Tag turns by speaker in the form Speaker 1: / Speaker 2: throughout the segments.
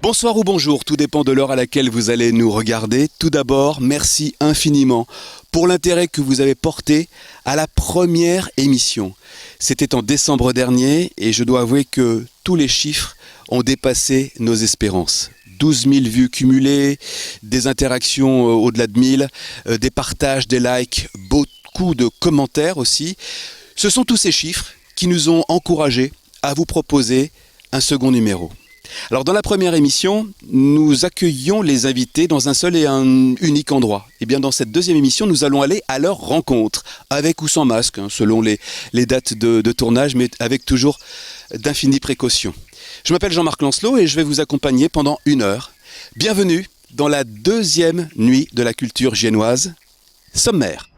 Speaker 1: Bonsoir ou bonjour, tout dépend de l'heure à laquelle vous allez nous regarder. Tout d'abord, merci infiniment pour l'intérêt que vous avez porté à la première émission. C'était en décembre dernier et je dois avouer que tous les chiffres ont dépassé nos espérances. 12 000 vues cumulées, des interactions au-delà de 1000, des partages, des likes, beaucoup de commentaires aussi. Ce sont tous ces chiffres qui nous ont encouragés à vous proposer un second numéro. Alors dans la première émission, nous accueillions les invités dans un seul et un unique endroit. Et bien dans cette deuxième émission, nous allons aller à leur rencontre, avec ou sans masque, selon les dates de tournage, mais avec toujours d'infinies précautions. Je m'appelle Jean-Marc Lancelot et je vais vous accompagner pendant 1 heure. Bienvenue dans la deuxième nuit de la culture giennoise, Sommaire.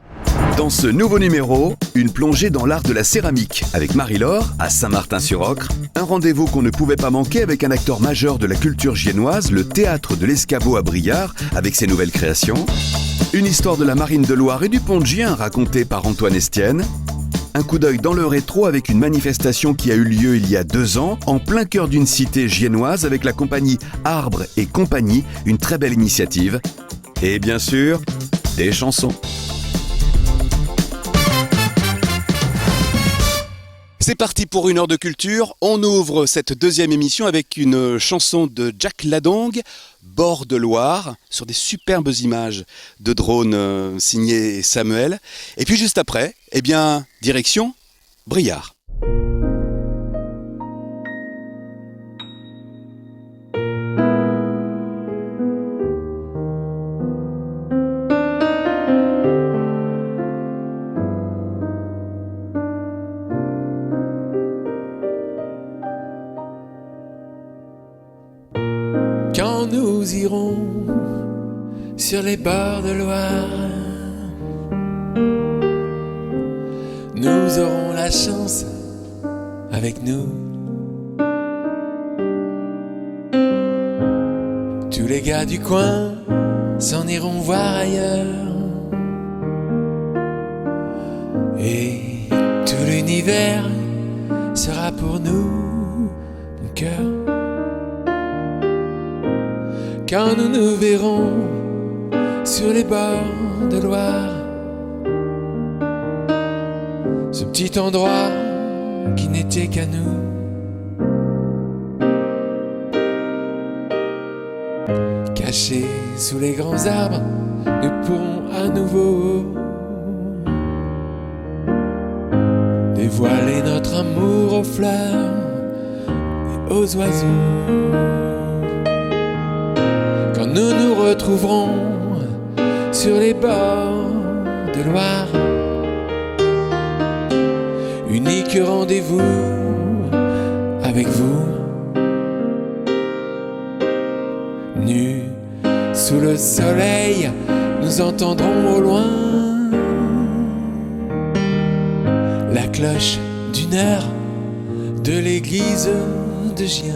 Speaker 2: Dans ce nouveau numéro, une plongée dans l'art de la céramique avec Marie-Laure à Saint-Martin-sur-Ocre. Un rendez-vous qu'on ne pouvait pas manquer avec un acteur majeur de la culture giennoise, le théâtre de l'Escabeau à Briare, avec ses nouvelles créations. Une histoire de la marine de Loire et du pont de Gien racontée par Antoine Estienne. Un coup d'œil dans le rétro avec une manifestation qui a eu lieu il y a 2 ans, en plein cœur d'une cité giennoise avec la compagnie Arbre et Compagnie, une très belle initiative. Et bien sûr, des chansons.
Speaker 1: C'est parti pour 1 heure de culture. On ouvre cette deuxième émission avec une chanson de Jack Ladong, Bord de Loire, sur des superbes images de drone signées Samuel. Et puis juste après, direction Briare.
Speaker 3: Quand nous irons sur les bords de Loire, nous aurons la chance avec nous. Tous les gars du coin s'en iront voir ailleurs, et tout l'univers sera pour nous mon cœur. Quand nous nous verrons sur les bords de Loire, ce petit endroit qui n'était qu'à nous. Cachés sous les grands arbres, nous pourrons à nouveau dévoiler notre amour aux fleurs et aux oiseaux. Quand nous nous retrouverons sur les bords de Loire, unique rendez-vous avec vous. Nus sous le soleil, nous entendrons au loin la cloche d'une heure de l'église de Gien.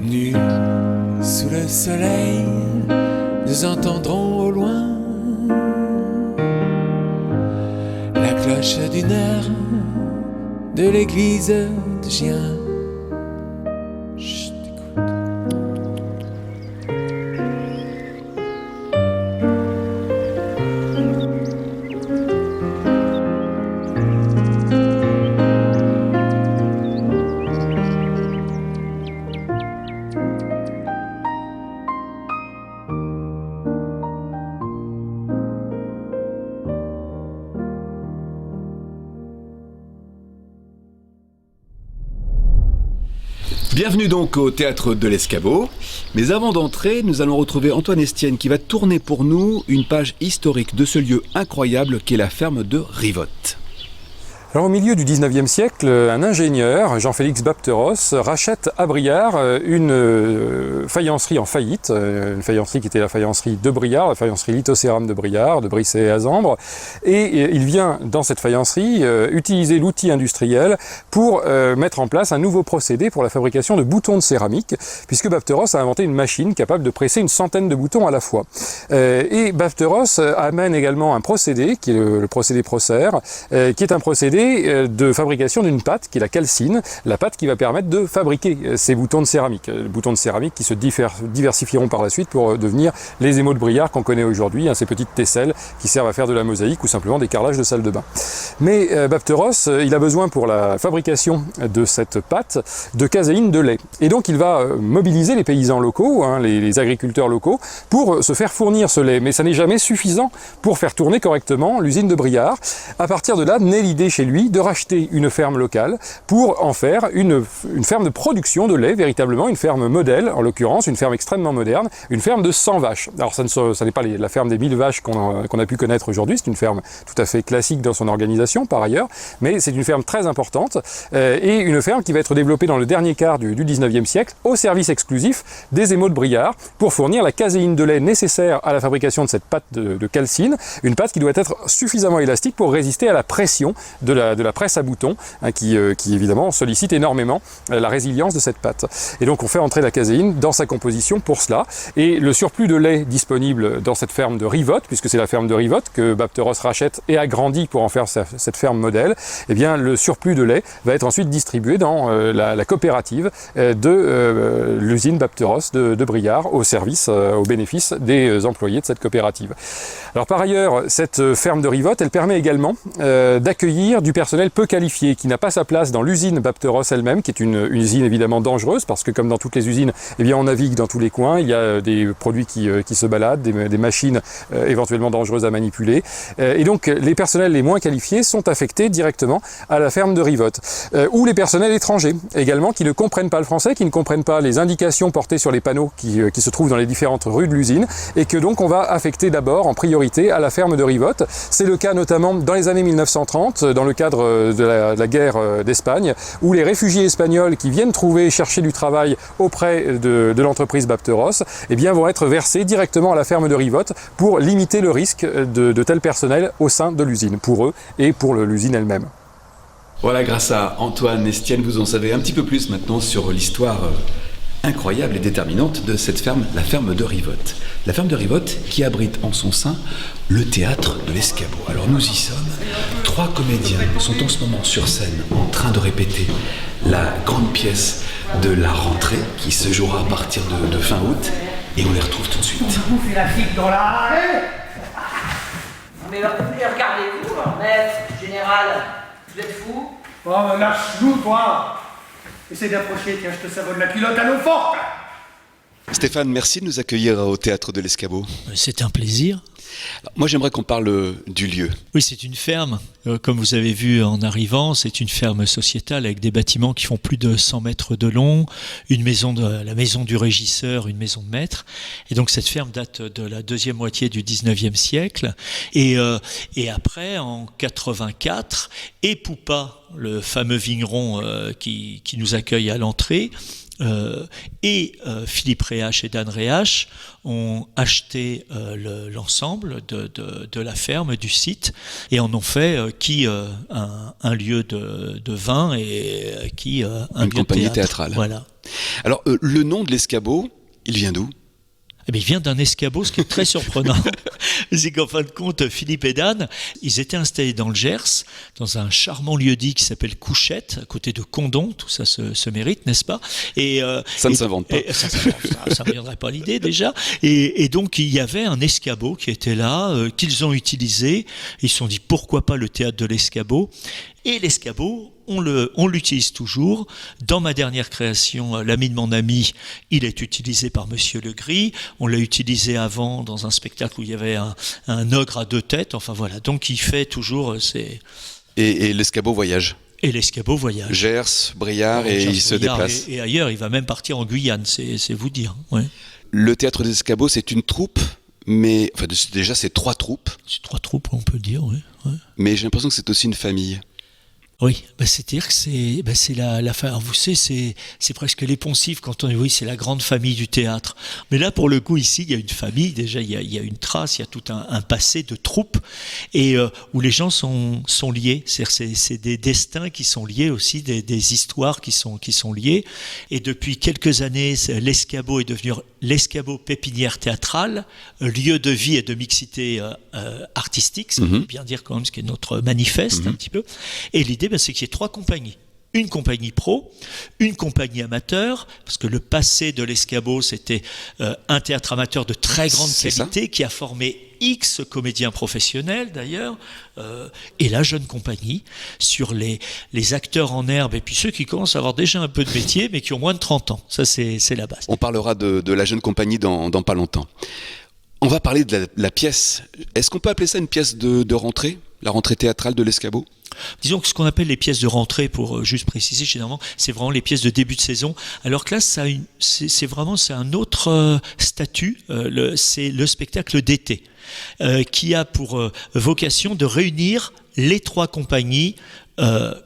Speaker 3: Nus sous le soleil, nous entendrons au loin la cloche d'une heure de l'église de Gien. Chut, écoute.
Speaker 1: Bienvenue donc au Théâtre de l'Escabeau. Mais avant d'entrer, nous allons retrouver Antoine Estienne qui va tourner pour nous une page historique de ce lieu incroyable qu'est la ferme de Rivotte.
Speaker 4: Alors, au milieu du 19e siècle, un ingénieur, Jean-Félix Bapteros, rachète à Briare une faïencerie en faillite, une faïencerie qui était la faïencerie de Briare, la faïencerie Lithocéram de Briare, de Brissay et Azambre, et il vient dans cette faïencerie utiliser l'outil industriel pour mettre en place un nouveau procédé pour la fabrication de boutons de céramique, puisque Bapteros a inventé une machine capable de presser une centaine de boutons à la fois. Et Bapteros amène également un procédé, qui est le procédé Procer, qui est un procédé de fabrication d'une pâte qui est la calcine, la pâte qui va permettre de fabriquer ces boutons de céramique. Les boutons de céramique qui se diversifieront par la suite pour devenir les émaux de Briare qu'on connaît aujourd'hui, ces petites tesselles qui servent à faire de la mosaïque ou simplement des carrelages de salle de bain. Mais Bapteros, il a besoin pour la fabrication de cette pâte de caséine de lait. Et donc il va mobiliser les paysans locaux, les agriculteurs locaux, pour se faire fournir ce lait. Mais ça n'est jamais suffisant pour faire tourner correctement l'usine de Briare. À partir de là, naît l'idée chez lui de racheter une ferme locale pour en faire une ferme de production de lait, véritablement une ferme modèle, en l'occurrence une ferme extrêmement moderne, une ferme de 100 vaches. Alors ça n'est pas la ferme des 1000 vaches qu'on a pu connaître aujourd'hui, c'est une ferme tout à fait classique dans son organisation par ailleurs, mais c'est une ferme très importante et une ferme qui va être développée dans le dernier quart du 19e siècle au service exclusif des émaux de Briare pour fournir la caséine de lait nécessaire à la fabrication de cette pâte de calcine, une pâte qui doit être suffisamment élastique pour résister à la pression de la presse à boutons, qui évidemment sollicite énormément la résilience de cette pâte. Et donc on fait entrer la caséine dans sa composition pour cela. Et le surplus de lait disponible dans cette ferme de Rivotte, puisque c'est la ferme de Rivotte que Bapteros rachète et agrandit pour en faire cette ferme modèle, eh bien le surplus de lait va être ensuite distribué dans la coopérative de l'usine Bapteros de Briare au bénéfice des employés de cette coopérative. Alors par ailleurs, cette ferme de Rivotte, elle permet également d'accueillir du personnel peu qualifié, qui n'a pas sa place dans l'usine Bapteros elle-même, qui est une usine évidemment dangereuse, parce que comme dans toutes les usines, eh bien on navigue dans tous les coins, il y a des produits qui se baladent, des machines éventuellement dangereuses à manipuler, et donc les personnels les moins qualifiés sont affectés directement à la ferme de Rivotte, ou les personnels étrangers également, qui ne comprennent pas le français, qui ne comprennent pas les indications portées sur les panneaux qui se trouvent dans les différentes rues de l'usine, et que donc on va affecter d'abord en priorité à la ferme de Rivotte. C'est le cas notamment dans les années 1930, dans le cadre de la guerre d'Espagne, où les réfugiés espagnols qui viennent chercher du travail auprès de l'entreprise Bapteros, eh bien, vont être versés directement à la ferme de Rivotte pour limiter le risque de tel personnel au sein de l'usine, pour eux et pour l'usine elle-même.
Speaker 1: Voilà, grâce à Antoine Estienne, vous en savez un petit peu plus maintenant sur l'histoire incroyable et déterminante de cette ferme, la ferme de Rivotte. La ferme de Rivotte qui abrite en son sein le Théâtre de l'Escabeau. Alors nous y sommes. 3 comédiens sont en ce moment sur scène en train de répéter la grande pièce de la rentrée qui se jouera à partir de fin août et on les retrouve tout de suite.
Speaker 5: Vous faites la fille dans la allée. Mais regardez-vous, maître, général, vous êtes fou?
Speaker 6: Oh, lâche-nous, toi! Essaye d'approcher, tiens, je te savonne la culotte à l'eau forte!
Speaker 1: Stéphane, merci de nous accueillir au Théâtre de l'Escabeau.
Speaker 7: C'est un plaisir.
Speaker 1: Alors, moi, j'aimerais qu'on parle du lieu.
Speaker 7: Oui, c'est une ferme. Comme vous avez vu en arrivant, c'est une ferme sociétale avec des bâtiments qui font plus de 100 mètres de long, la maison du régisseur, une maison de maître. Et donc cette ferme date de la deuxième moitié du 19e siècle. Et après, en 84, et Poupa, le fameux vigneron qui nous accueille à l'entrée, Philippe Réache et Dan Réache ont acheté l'ensemble de la ferme, du site, et en ont fait un lieu de vin et un
Speaker 1: une
Speaker 7: lieu
Speaker 1: compagnie
Speaker 7: de théâtre.
Speaker 1: théâtrale.
Speaker 7: Voilà.
Speaker 1: Alors, le nom de l'Escabeau, il vient d'où ?
Speaker 7: Eh bien, il vient d'un escabeau, ce qui est très surprenant. C'est qu'en fin de compte, Philippe et Dan, ils étaient installés dans le Gers, dans un charmant lieu-dit qui s'appelle Couchette, à côté de Condom. Tout ça se mérite, n'est-ce pas ?
Speaker 1: Ça ne s'invente pas.
Speaker 7: Ça ne viendrait pas l'idée déjà. Et donc, il y avait un escabeau qui était là, qu'ils ont utilisé. Ils se sont dit, pourquoi pas le théâtre de l'escabeau ? Et l'escabeau, on l'utilise toujours. Dans ma dernière création, L'ami de mon ami, il est utilisé par Monsieur Legris. On l'a utilisé avant dans un spectacle où il y avait un ogre à 2 têtes. Enfin voilà, donc il fait toujours ces...
Speaker 1: Et l'escabeau voyage.
Speaker 7: Et l'escabeau voyage.
Speaker 1: Gers, Briare, et il se
Speaker 7: Briare
Speaker 1: déplace.
Speaker 7: Et ailleurs, il va même partir en Guyane, c'est vous dire. Ouais.
Speaker 1: Le théâtre des escabeaux, c'est une troupe, mais enfin, déjà c'est 3 troupes,
Speaker 7: C'est 3 troupes, on peut dire, oui. Ouais.
Speaker 1: mais j'ai l'impression que c'est aussi une famille.
Speaker 7: Oui, c'est-à-dire que c'est la alors vous savez, c'est presque les poncifs quand on dit oui, c'est la grande famille du théâtre. Mais là, pour le coup, ici, il y a une famille, déjà, il y a une trace, il y a tout un passé de troupe, et où les gens sont liés. C'est-à-dire c'est des destins qui sont liés aussi, des histoires qui sont liées. Et depuis quelques années, l'escabeau est devenu l'escabeau pépinière théâtrale, lieu de vie et de mixité artistique, ça veut bien dire quand même ce qui est notre manifeste un petit peu. Et l'idée, c'est qu'il y ait 3 compagnies. Une compagnie pro, une compagnie amateur, parce que le passé de l'escabeau, c'était un théâtre amateur de très grande qualité qui a formé X comédiens professionnels d'ailleurs, et la jeune compagnie sur les acteurs en herbe et puis ceux qui commencent à avoir déjà un peu de métier mais qui ont moins de 30 ans. Ça, c'est la base.
Speaker 1: On parlera de la jeune compagnie dans pas longtemps. On va parler de la pièce. Est-ce qu'on peut appeler ça une pièce de rentrée, la rentrée théâtrale de l'escabeau ?
Speaker 7: Disons que ce qu'on appelle les pièces de rentrée, pour juste préciser, généralement, c'est vraiment les pièces de début de saison. Alors que là, c'est un autre statut. C'est le spectacle d'été qui a pour vocation de réunir les 3 compagnies.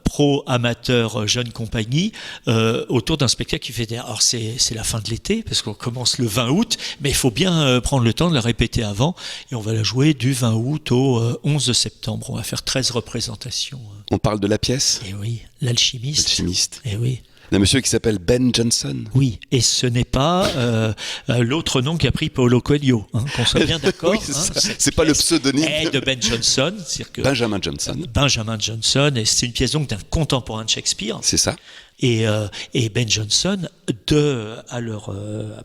Speaker 7: Pro, amateur, jeune compagnie, autour d'un spectacle qui fait... Alors c'est la fin de l'été, parce qu'on commence le 20 août, mais il faut bien prendre le temps de la répéter avant, et on va la jouer du 20 août au 11 septembre. On va faire 13 représentations.
Speaker 1: On parle de la pièce ?
Speaker 7: Et oui, l'alchimiste.
Speaker 1: L'alchimiste.
Speaker 7: Et oui.
Speaker 1: Un monsieur qui s'appelle Ben Jonson.
Speaker 7: Oui, et ce n'est pas l'autre nom qu'a pris Paulo Coelho, qu'on soit bien d'accord.
Speaker 1: Oui, c'est pas le pseudonyme
Speaker 7: de Ben Jonson, c'est-à-dire que
Speaker 1: Benjamin Jonson.
Speaker 7: Benjamin Jonson, et c'est une pièce donc d'un contemporain de Shakespeare.
Speaker 1: C'est ça.
Speaker 7: Et Ben Jonson,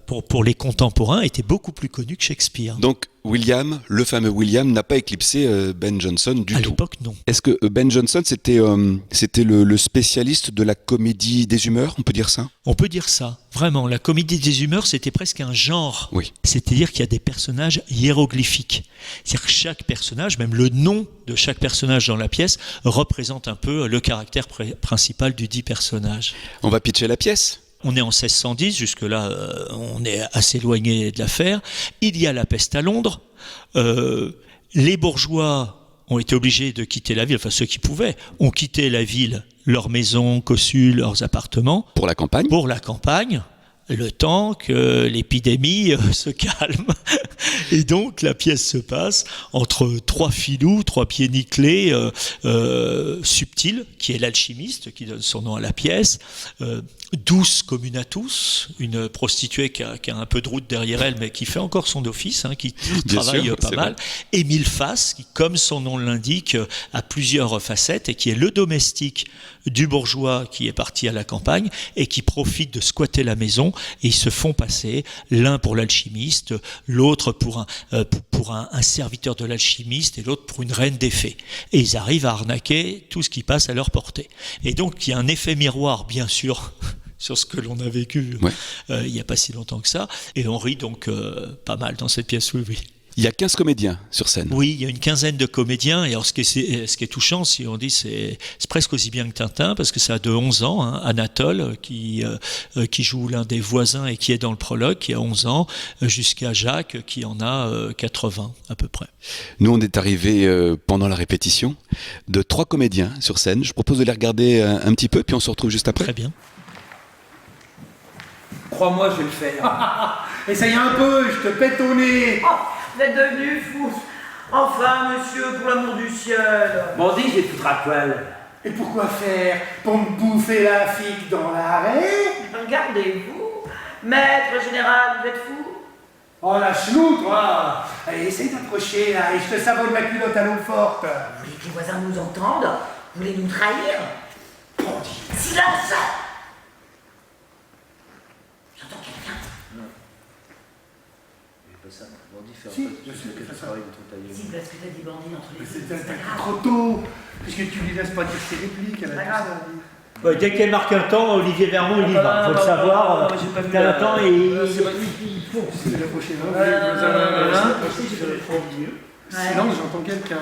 Speaker 7: pour les contemporains, était beaucoup plus connu que Shakespeare.
Speaker 1: Donc William, le fameux William, n'a pas éclipsé Ben Jonson du tout.
Speaker 7: À l'époque, non.
Speaker 1: Est-ce que Ben Jonson, c'était le spécialiste de la comédie des humeurs, on peut dire ça ?
Speaker 7: On peut dire ça, vraiment. La comédie des humeurs, c'était presque un genre.
Speaker 1: Oui.
Speaker 7: C'est-à-dire qu'il y a des personnages hiéroglyphiques. C'est-à-dire que chaque personnage, même le nom de chaque personnage dans la pièce, représente un peu le caractère principal du dit personnage.
Speaker 1: On va pitcher la pièce ?
Speaker 7: On est en 1610, jusque-là on est assez éloigné de l'affaire. Il y a la peste à Londres. Les bourgeois ont été obligés de quitter la ville, enfin ceux qui pouvaient, ont quitté la ville, leurs maisons, cossus, leurs appartements.
Speaker 1: Pour la campagne ?
Speaker 7: Pour la campagne, le temps que l'épidémie se calme. Et donc la pièce se passe entre 3 filous, 3 pieds nickelés, Subtil, qui est l'alchimiste, qui donne son nom à la pièce, Douce commune à tous, une prostituée qui a un peu de route derrière elle, mais qui fait encore son office, qui travaille pas mal, et Milleface, qui, comme son nom l'indique, a plusieurs facettes, et qui est le domestique du bourgeois qui est parti à la campagne, et qui profite de squatter la maison, et ils se font passer, l'un pour l'alchimiste, l'autre pour un serviteur de l'alchimiste, et l'autre pour une reine des fées. Et ils arrivent à arnaquer tout ce qui passe à leur portée. Et donc il y a un effet miroir, bien sûr, sur ce que l'on a vécu il n'y a pas si longtemps que ça, et on rit donc pas mal dans cette pièce, oui.
Speaker 1: Il y a 15 comédiens sur scène.
Speaker 7: Oui, il y a une quinzaine de comédiens, et alors ce qui est touchant, si on dit, c'est presque aussi bien que Tintin, parce que ça a de 11 ans, Anatole, qui joue l'un des voisins et qui est dans le prologue, qui a 11 ans, jusqu'à Jacques, qui en a 80 à peu près.
Speaker 1: Nous, on est arrivés pendant la répétition de 3 comédiens sur scène. Je propose de les regarder un petit peu, puis on se retrouve juste après.
Speaker 7: Très bien.
Speaker 6: Crois-moi, je vais le faire. Essaye un peu, je te pète au nez.
Speaker 5: Oh, vous êtes devenu fou. Enfin, monsieur, pour l'amour du ciel. Bon, dis, je vais te foutre à poil.
Speaker 6: Et pourquoi faire? Pour me bouffer la figue dans l'arrêt?
Speaker 5: Regardez-vous. Maître général, vous êtes fou?
Speaker 6: Oh, lâche-nous, toi. Allez, essaye d'approcher, là, et je te savonne ma culotte à l'eau forte.
Speaker 5: Vous voulez que les voisins nous entendent? Vous voulez nous trahir? Bon, silence! J'entends quelqu'un.
Speaker 6: Si, je sais que ça arrive.
Speaker 5: Si, parce que t'as des bandits entre les deux.
Speaker 6: C'était trop tôt, puisque tu lui laisses pas dire ses répliques, elle a tout ça à dire.
Speaker 5: Dès qu'elle marque un temps, Olivier Vermont, il y va. Faut le savoir. T'as un temps et il faut.
Speaker 6: C'est la prochaine.
Speaker 5: Silence,
Speaker 6: Silence, j'entends quelqu'un.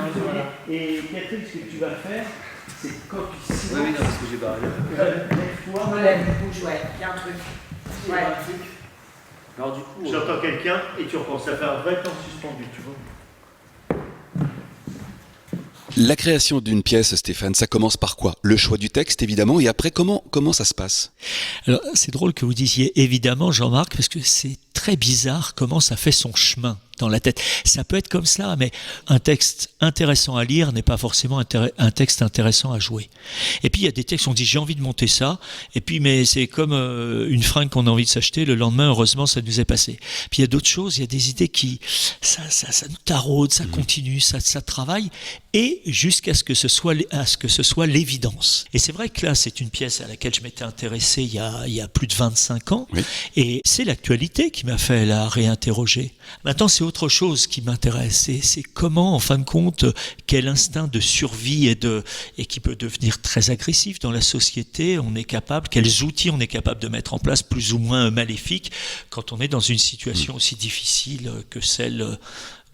Speaker 5: Et Catherine, ce que tu vas faire, C'est quand tu sais.
Speaker 8: Oui, non, parce que j'ai barré.
Speaker 5: On me lève, bouge, ouais, il y a un truc. Ouais.
Speaker 8: Alors du coup,
Speaker 6: J'entends quelqu'un et tu repenses. Ça fait un vrai temps suspendu, tu vois.
Speaker 1: La création d'une pièce, Stéphane, ça commence par quoi? Le choix du texte, évidemment, et après, comment ça se passe?
Speaker 7: Alors, c'est drôle que vous disiez évidemment, Jean-Marc, parce que c'est très bizarre comment ça fait son chemin dans la tête. Ça peut être comme ça, mais un texte intéressant à lire n'est pas forcément un texte intéressant à jouer. Et puis il y a des textes, on dit j'ai envie de monter ça, et puis mais c'est comme une fringue qu'on a envie de s'acheter, le lendemain heureusement ça nous est passé. Puis il y a d'autres choses, il y a des idées qui ça nous taraude, ça continue, ça travaille, et jusqu'à ce que ce soit l'évidence. Et c'est vrai que là c'est une pièce à laquelle je m'étais intéressé il y a plus de 25 ans, oui. Et c'est l'actualité qui m'a fait la réinterroger. Maintenant c'est autre chose qui m'intéresse, c'est comment, en fin de compte, quel instinct de survie et qui peut devenir très agressif dans la société, quels outils on est capable de mettre en place, plus ou moins maléfiques, quand on est dans une situation aussi difficile que celle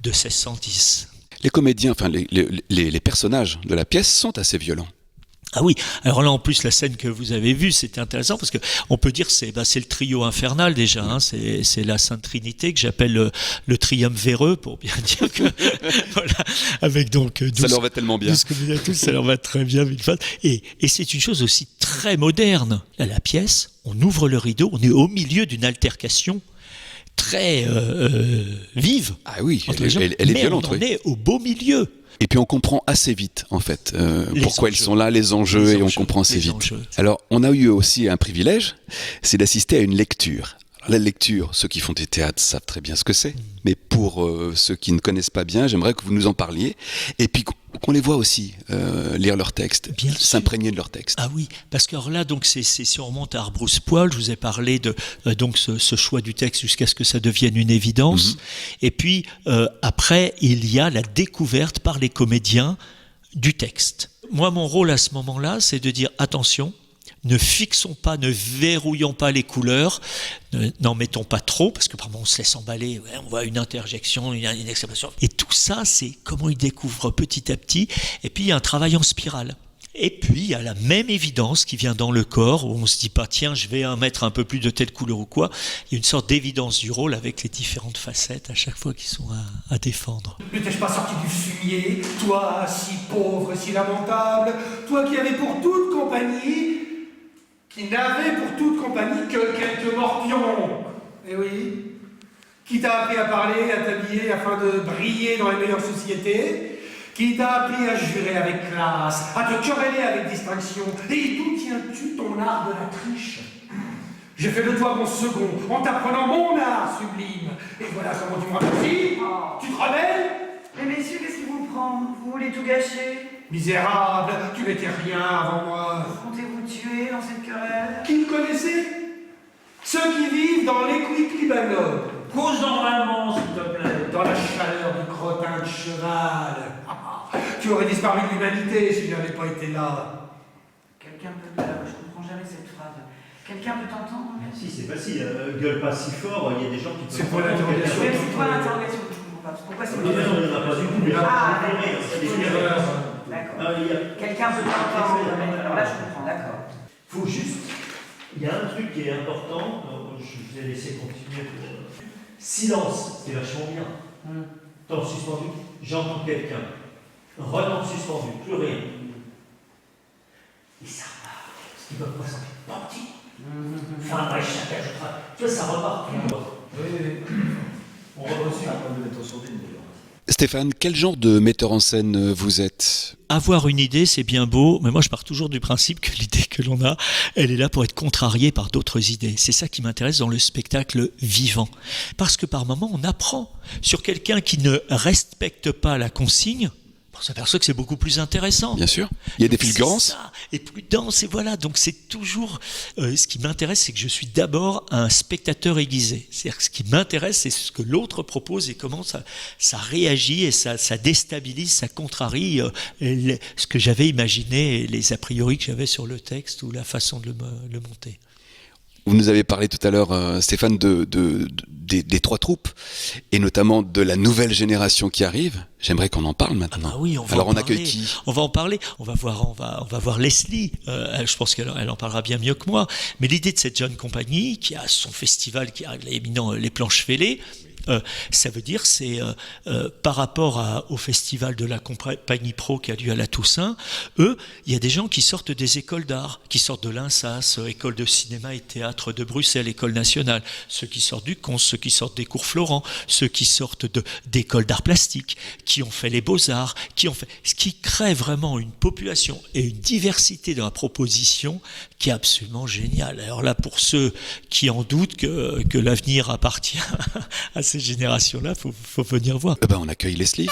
Speaker 7: de 1610.
Speaker 1: Les comédiens, enfin les personnages de la pièce sont assez violents.
Speaker 7: Ah oui, alors là en plus la scène que vous avez vue c'était intéressant parce que on peut dire c'est le trio infernal déjà, hein, c'est la Sainte Trinité que j'appelle le triumvireux pour bien dire que voilà, avec donc 12,
Speaker 1: ça leur va tellement bien.
Speaker 7: 12 comédiens tous, ça leur va très bien et c'est une chose aussi très moderne. Là, la pièce, on ouvre le rideau, on est au milieu d'une altercation très vive.
Speaker 1: Ah oui, elle est violente.
Speaker 7: On est au beau milieu.
Speaker 1: Et puis on comprend assez vite, en fait, pourquoi ils sont là, les enjeux, et on comprend assez vite. Alors, on a eu aussi un privilège, c'est d'assister à une lecture. Alors, la lecture, ceux qui font des théâtres savent très bien ce que c'est, mais pour ceux qui ne connaissent pas bien, j'aimerais que vous nous en parliez, et puis qu'on les voit aussi lire leurs textes, s'imprégner de leurs textes.
Speaker 7: Ah oui, parce que alors là, donc si on remonte à Arbrousse-Poil, je vous ai parlé de donc ce choix du texte jusqu'à ce que ça devienne une évidence. Et puis après, il y a la découverte par les comédiens du texte. Moi, mon rôle à ce moment-là, c'est de dire attention. Ne fixons pas, ne verrouillons pas les couleurs, n'en mettons pas trop, parce que par moment on se laisse emballer, on voit une interjection, une exclamation. Et tout ça, c'est comment ils découvrent petit à petit. Et puis il y a un travail en spirale. Et puis il y a la même évidence qui vient dans le corps, où on se dit pas tiens je vais mettre un peu plus de telle couleur ou quoi. Il y a une sorte d'évidence du rôle avec les différentes facettes à chaque fois qui sont à défendre.
Speaker 6: Ne t'es-je pas sorti du fumier, toi si pauvre, si lamentable, toi qui avais pour toute compagnie... qui n'avait pour toute compagnie que quelques morpions. Eh oui. Qui t'a appris à parler, à t'habiller afin de briller dans les meilleures sociétés. Qui t'a appris à jurer avec classe, à te quereller avec distinction. Et d'où tiens-tu ton art de la triche? J'ai fait de toi mon second, en t'apprenant mon art sublime. Et voilà comment tu me remercies. Tu te rebelles?
Speaker 9: Mais messieurs, qu'est-ce qui vous prend? Vous voulez tout gâcher?
Speaker 6: Misérable, tu n'étais rien avant moi.
Speaker 9: Comptez-vous tuer dans cette querelle?
Speaker 6: Qui me connaissait? Ceux qui vivent dans l'équite libanone. Cause normalement, s'il te plaît, dans la chaleur du crottin de cheval. Tu aurais disparu de l'humanité si je n'avais pas été là.
Speaker 9: Quelqu'un peut... je comprends jamais cette phrase. Quelqu'un peut t'entendre?
Speaker 6: Si, c'est facile. Gueule pas si fort, il y a des gens qui peuvent...
Speaker 9: C'est pour l'interrogation. C'est toi l'interrogation que je comprends pas. Pourquoi c'est...
Speaker 6: Non, il n'y en a pas du tout.
Speaker 9: C'est une erreur. D'accord. Quelqu'un peut t'entendre. Alors là, je comprends, d'accord.
Speaker 6: Faut juste... Il y a un truc qui est important, je vous ai laissé continuer. Silence, c'est vachement bien. Temps suspendu, j'entends quelqu'un. Renom suspendu, plus rien. Et ça repart. Parce qu'ils peuvent pas s'en faire. Enfin, bref, chacun, je crois. Tu vois, ça repart. Oui. On reçoit un point de mettre sur ligne, d'ailleurs.
Speaker 1: Stéphane, quel genre de metteur en scène vous êtes?
Speaker 7: Avoir une idée, c'est bien beau, mais moi je pars toujours du principe que l'idée que l'on a, elle est là pour être contrariée par d'autres idées. C'est ça qui m'intéresse dans le spectacle vivant. Parce que par moments, on apprend sur quelqu'un qui ne respecte pas la consigne. On s'aperçoit que c'est beaucoup plus intéressant.
Speaker 1: Bien sûr. Il y a des fulgurances.
Speaker 7: Et plus dense, et voilà. Donc c'est toujours... ce qui m'intéresse, c'est que je suis d'abord un spectateur aiguisé. C'est-à-dire que ce qui m'intéresse, c'est ce que l'autre propose et comment ça réagit et ça déstabilise, ça contrarie ce que j'avais imaginé, les a priori que j'avais sur le texte ou la façon de le monter.
Speaker 1: Vous nous avez parlé tout à l'heure, Stéphane, des trois troupes, et notamment de la nouvelle génération qui arrive. J'aimerais qu'on en parle maintenant.
Speaker 7: Ah bah oui, on va
Speaker 1: Alors
Speaker 7: en
Speaker 1: on
Speaker 7: parler.
Speaker 1: accueille qui?
Speaker 7: On va en parler. On va voir Leslie. Je pense qu'elle en parlera bien mieux que moi. Mais l'idée de cette jeune compagnie qui a son festival qui arrive éminent, les Planches Fêlées, ça veut dire c'est par rapport au festival de la compagnie pro qui a lieu à la Toussaint, il y a des gens qui sortent des écoles d'art, qui sortent de l'INSAS, école de cinéma et théâtre de Bruxelles, école nationale, ceux qui sortent du Cons, ceux qui sortent des cours Florent, ceux qui sortent d'écoles d'art plastique, qui ont fait les beaux-arts, ce qui crée vraiment une population et une diversité dans la proposition qui est absolument géniale. Alors là, pour ceux qui en doutent que l'avenir appartient à ces générations-là, faut venir voir.
Speaker 1: On accueille Leslie.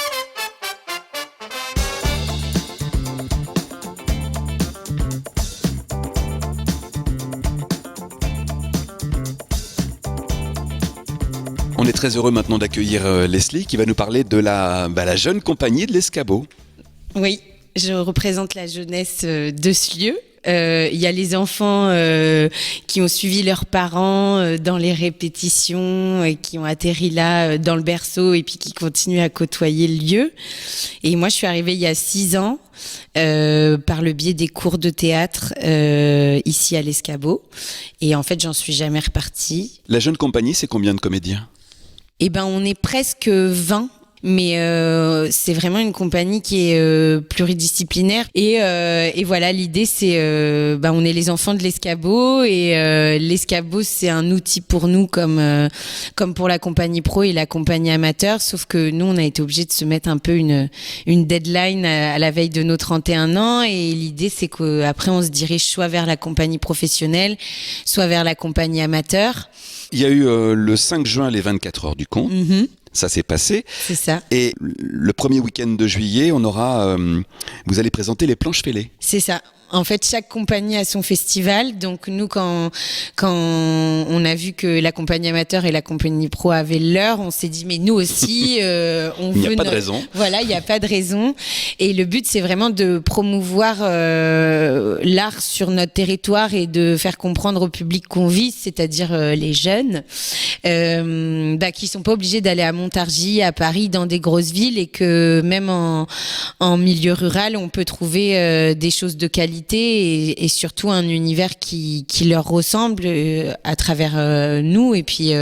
Speaker 1: On est très heureux maintenant d'accueillir Leslie qui va nous parler de la jeune compagnie de l'Escabeau.
Speaker 10: Oui, je représente la jeunesse de ce lieu. Il y a les enfants qui ont suivi leurs parents dans les répétitions et qui ont atterri là dans le berceau et puis qui continuent à côtoyer le lieu. Et moi, je suis arrivée il y a 6 ans par le biais des cours de théâtre ici à l'Escabeau. Et en fait, j'en suis jamais repartie.
Speaker 1: La jeune compagnie, c'est combien de comédiens?
Speaker 10: On est presque 20. Mais c'est vraiment une compagnie qui est pluridisciplinaire et voilà, l'idée c'est on est les enfants de l'Escabeau et l'Escabeau c'est un outil pour nous comme pour la compagnie pro et la compagnie amateur, sauf que nous on a été obligés de se mettre un peu une deadline à la veille de nos 31 ans et l'idée c'est qu'après on se dirige soit vers la compagnie professionnelle, soit vers la compagnie amateur.
Speaker 1: Il y a eu le 5 juin les 24 heures du conte.
Speaker 10: Mm-hmm.
Speaker 1: Ça s'est passé.
Speaker 10: C'est ça.
Speaker 1: Et le premier week-end de juillet, on aura, vous allez présenter les Planches Fêlées.
Speaker 10: C'est ça. En fait, chaque compagnie a son festival. Donc nous, quand on a vu que la compagnie amateur et la compagnie pro avaient leur, on s'est dit mais nous aussi, on veut.
Speaker 1: Il n'y a pas de raison.
Speaker 10: Voilà, il n'y a pas de raison. Et le but, c'est vraiment de promouvoir l'art sur notre territoire et de faire comprendre au public qu'on vise, c'est-à-dire les jeunes, qui sont pas obligés d'aller à Montargis, à Paris, dans des grosses villes, et que même en milieu rural, on peut trouver des choses de qualité. Et surtout un univers qui leur ressemble à travers nous et puis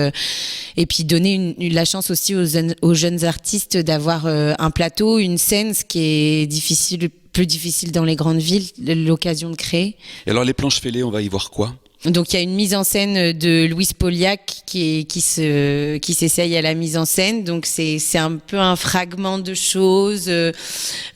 Speaker 10: donner la chance aussi aux jeunes artistes d'avoir un plateau, une scène, ce qui est plus difficile dans les grandes villes, l'occasion de créer.
Speaker 1: Et alors les Planches Fêlées, on va y voir quoi?
Speaker 10: Donc il y a une mise en scène de Louise Poliac qui s'essaye à la mise en scène. Donc c'est un peu un fragment de choses.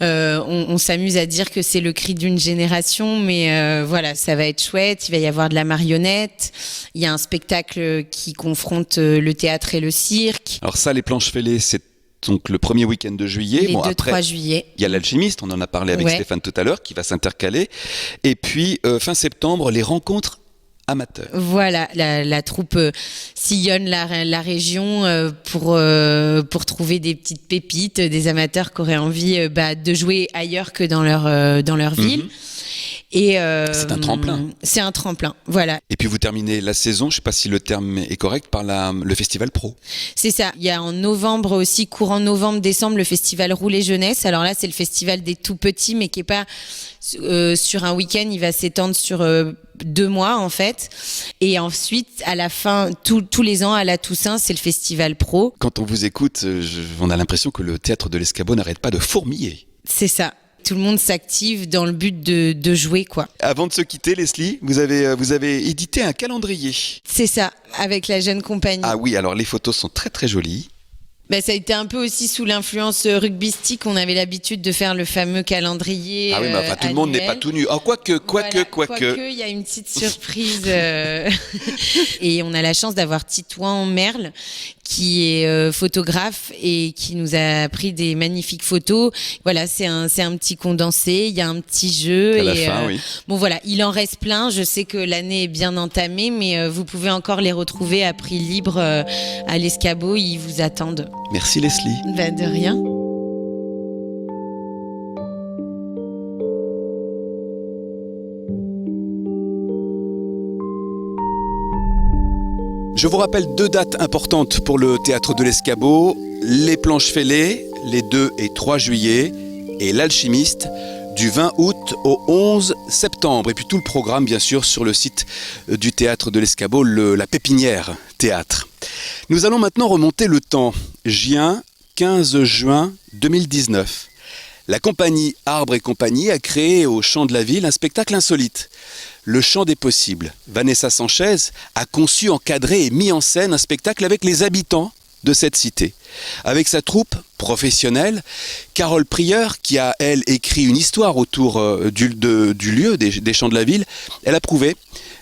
Speaker 10: On s'amuse à dire que c'est le cri d'une génération, mais voilà, ça va être chouette. Il va y avoir de la marionnette. Il y a un spectacle qui confronte le théâtre et le cirque.
Speaker 1: Alors ça, les Planches Fêlées, c'est donc le premier week-end de juillet.
Speaker 10: Les 2-3 juillet.
Speaker 1: Il y a l'Alchimiste, on en a parlé avec Stéphane tout à l'heure, qui va s'intercaler. Et puis fin septembre, les rencontres amateurs.
Speaker 10: Voilà, la troupe sillonne la région pour trouver des petites pépites, des amateurs qui auraient envie de jouer ailleurs que dans leur ville. Et
Speaker 1: c'est un tremplin.
Speaker 10: C'est un tremplin, voilà.
Speaker 1: Et puis vous terminez la saison, je ne sais pas si le terme est correct, par le Festival Pro.
Speaker 10: C'est ça. Il y a en novembre aussi, courant novembre-décembre, le Festival Roulet Jeunesse. Alors là, c'est le festival des tout petits, mais qui est pas sur un week-end. Il va s'étendre sur 2 mois en fait. Et ensuite, à la fin, tous les ans à la Toussaint, c'est le Festival Pro.
Speaker 1: Quand on vous écoute, on a l'impression que le théâtre de l'Escabeau n'arrête pas de fourmiller.
Speaker 10: C'est ça. Tout le monde s'active dans le but de jouer, quoi.
Speaker 1: Avant de se quitter, Leslie, vous avez édité un calendrier.
Speaker 10: C'est ça, avec la jeune compagnie.
Speaker 1: Ah oui, alors les photos sont très très jolies.
Speaker 10: Ça a été un peu aussi sous l'influence rugbystique. On avait l'habitude de faire le fameux calendrier.
Speaker 1: Ah oui, mais tout le monde n'est pas tout nu. Oh, quoique.
Speaker 10: Il y a une petite surprise. Et on a la chance d'avoir Titouan Merle, qui est photographe et qui nous a pris des magnifiques photos. Voilà, c'est un petit condensé. Il y a un petit jeu.
Speaker 1: À la fin, oui.
Speaker 10: Bon, voilà, il en reste plein. Je sais que l'année est bien entamée, mais vous pouvez encore les retrouver à prix libre à l'Escabeau. Ils vous attendent.
Speaker 1: Merci Leslie.
Speaker 10: De rien.
Speaker 1: Je vous rappelle 2 dates importantes pour le Théâtre de l'Escabeau, les Planches Fêlées, les 2 et 3 juillet, et l'Alchimiste, du 20 août au 11 septembre. Et puis tout le programme, bien sûr, sur le site du Théâtre de l'Escabeau, la Pépinière Théâtre. Nous allons maintenant remonter le temps. Gien, 15 juin 2019. La compagnie Arbre et Compagnie a créé au Champ de la Ville un spectacle insolite. Le Champ des Possibles. Vanessa Sanchez a conçu, encadré et mis en scène un spectacle avec les habitants de cette cité. Avec sa troupe professionnelle, Carole Prieur, qui a, elle, écrit une histoire autour du lieu, des Champs de la Ville, elle a prouvé,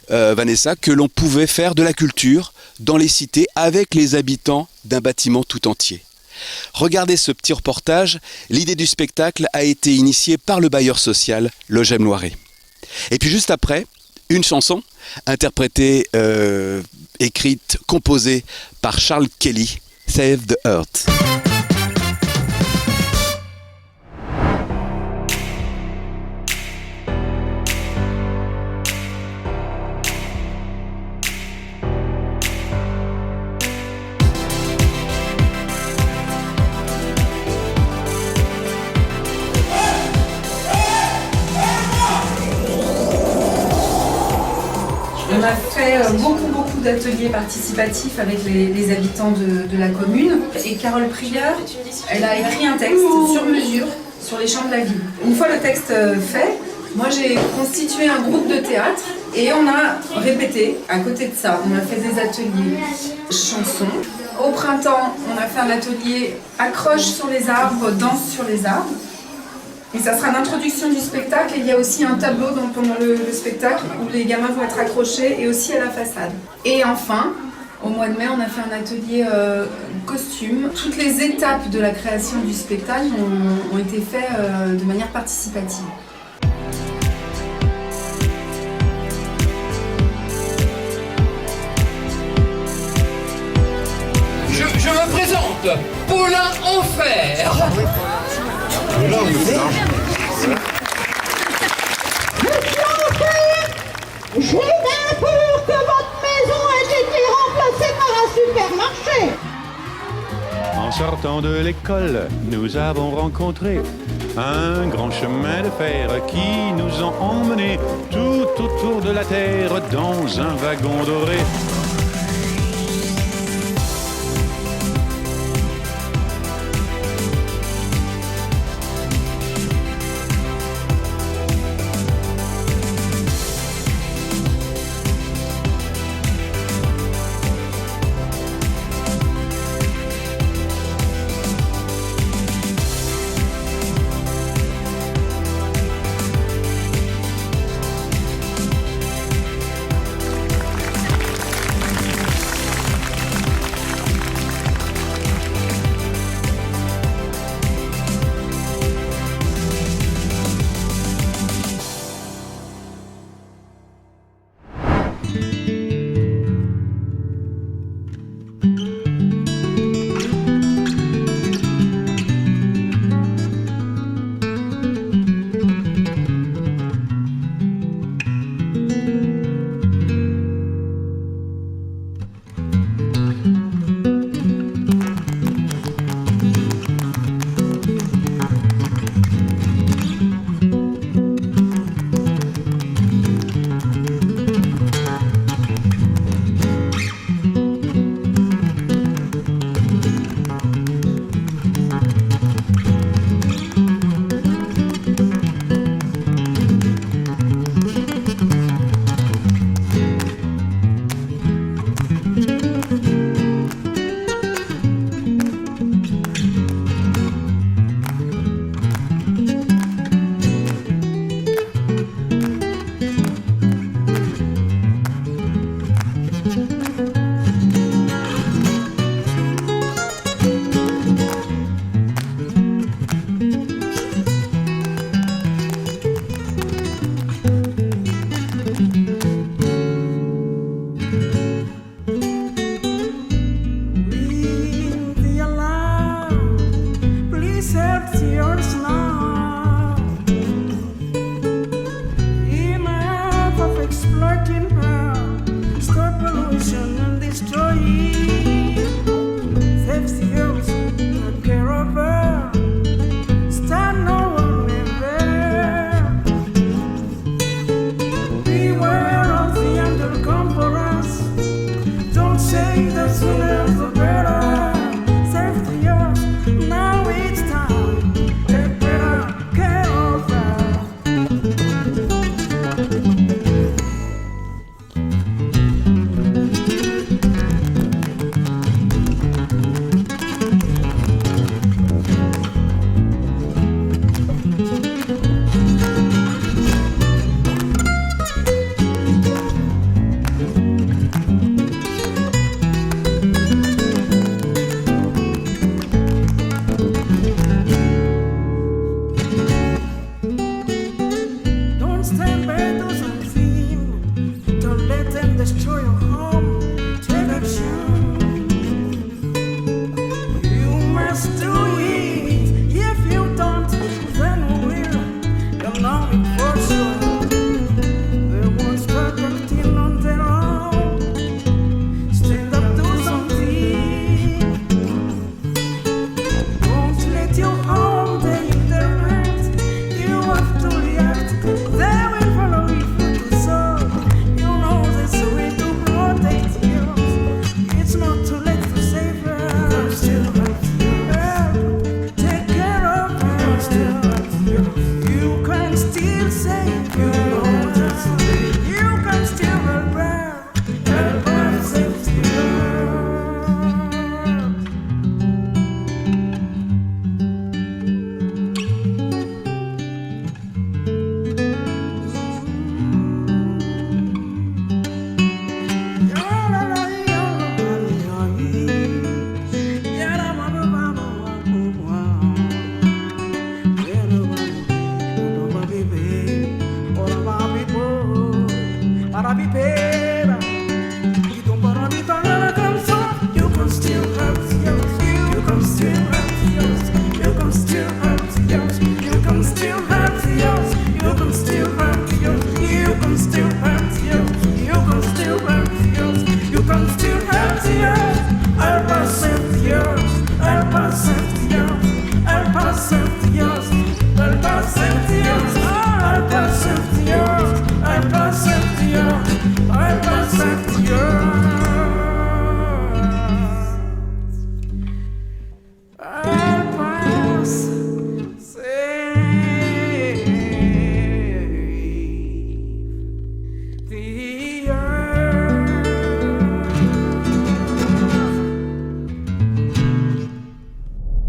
Speaker 1: Vanessa, que l'on pouvait faire de la culture dans les cités avec les habitants d'un bâtiment tout entier. Regardez ce petit reportage. L'idée du spectacle a été initiée par le bailleur social Logem Loiret. Et puis juste après, une chanson interprétée, écrite, composée par Charles Kelly, Save the Earth.
Speaker 11: On a fait beaucoup d'ateliers participatifs avec les habitants de la commune. Et Carole Prieur, elle a écrit un texte sur mesure sur les champs de la ville. Une fois le texte fait, moi j'ai constitué un groupe de théâtre et on a répété à côté de ça. On a fait des ateliers chansons. Au printemps, on a fait un atelier accroche sur les arbres, danse sur les arbres. Et ça sera l'introduction du spectacle et il y a aussi un tableau pendant le spectacle où les gamins vont être accrochés et aussi à la façade. Et enfin, au mois de mai, on a fait un atelier costume. Toutes les étapes de la création du spectacle ont été faites de manière participative.
Speaker 12: Je me présente, Paulin Enfer.
Speaker 13: J'ai d'infos que votre maison a été remplacée par un supermarché.
Speaker 14: En sortant de l'école, nous avons rencontré un grand chemin de fer qui nous a emmenés tout autour de la terre dans un wagon doré.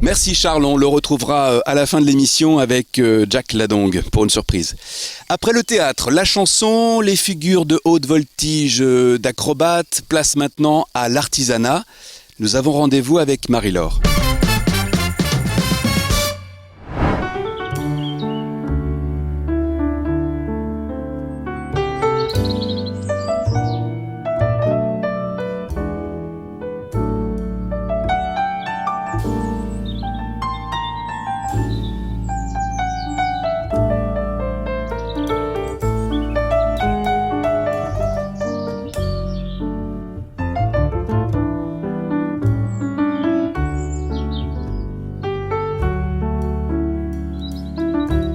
Speaker 1: Merci Charles, on le retrouvera à la fin de l'émission avec Jack Ladong pour une surprise. Après le théâtre, la chanson, les figures de haute voltige d'acrobates, place maintenant à l'artisanat. Nous avons rendez-vous avec Marie-Laure.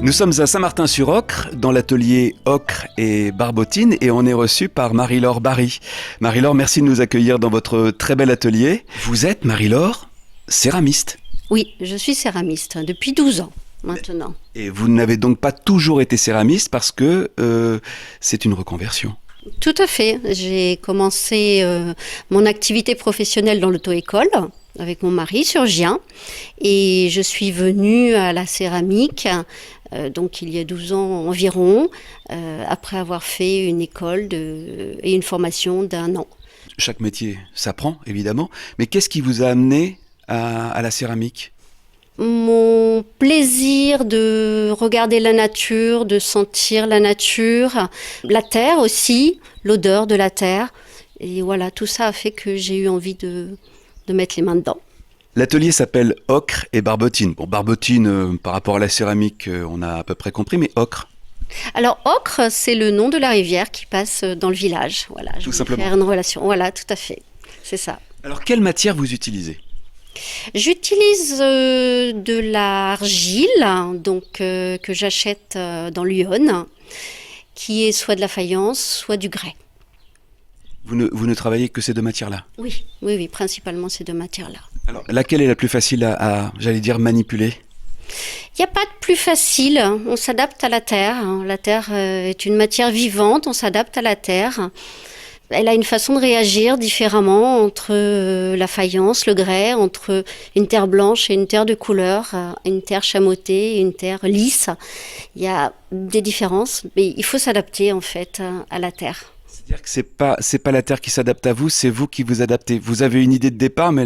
Speaker 1: Nous sommes à Saint-Martin-sur-Ocre, dans l'atelier Ocre et Barbotine, et on est reçu par Marie-Laure Barry. Marie-Laure, merci de nous accueillir dans votre très bel atelier. Vous êtes, Marie-Laure, céramiste.
Speaker 15: Oui, je suis céramiste depuis 12 ans maintenant.
Speaker 1: Et vous n'avez donc pas toujours été céramiste parce que c'est une reconversion.
Speaker 15: Tout à fait. J'ai commencé mon activité professionnelle dans l'auto-école avec mon mari, chirurgien, et je suis venue à la céramique donc il y a 12 ans environ, après avoir fait une école et une formation d'1 an.
Speaker 1: Chaque métier s'apprend, évidemment, mais qu'est-ce qui vous a amené à la céramique ?
Speaker 15: Mon plaisir de regarder la nature, de sentir la nature, la terre aussi, l'odeur de la terre. Et voilà, tout ça a fait que j'ai eu envie de mettre les mains dedans.
Speaker 1: L'atelier s'appelle Ocre et Barbotine. Bon, Barbotine, par rapport à la céramique, on a à peu près compris, mais Ocre.
Speaker 15: Alors, Ocre, c'est le nom de la rivière qui passe dans le village. Voilà,
Speaker 1: tout simplement.
Speaker 15: Faire une relation. Voilà, tout à fait. C'est ça.
Speaker 1: Alors, quelle matière vous utilisez ?
Speaker 15: J'utilise de l'argile, donc que j'achète dans l'Yonne, qui est soit de la faïence, soit du grès.
Speaker 1: Vous ne travaillez que ces deux matières-là ?
Speaker 15: Oui, principalement ces deux matières-là.
Speaker 1: Alors, laquelle est la plus facile à j'allais dire, manipuler ?
Speaker 15: Il n'y a pas de plus facile, on s'adapte à la terre. La terre est une matière vivante, on s'adapte à la terre. Elle a une façon de réagir différemment entre la faïence, le grès, entre une terre blanche et une terre de couleur, une terre chamottée et une terre lisse. Il y a des différences, mais il faut s'adapter en fait à la terre.
Speaker 1: C'est-à-dire que c'est pas la terre qui s'adapte à vous, c'est vous qui vous adaptez. Vous avez une idée de départ, mais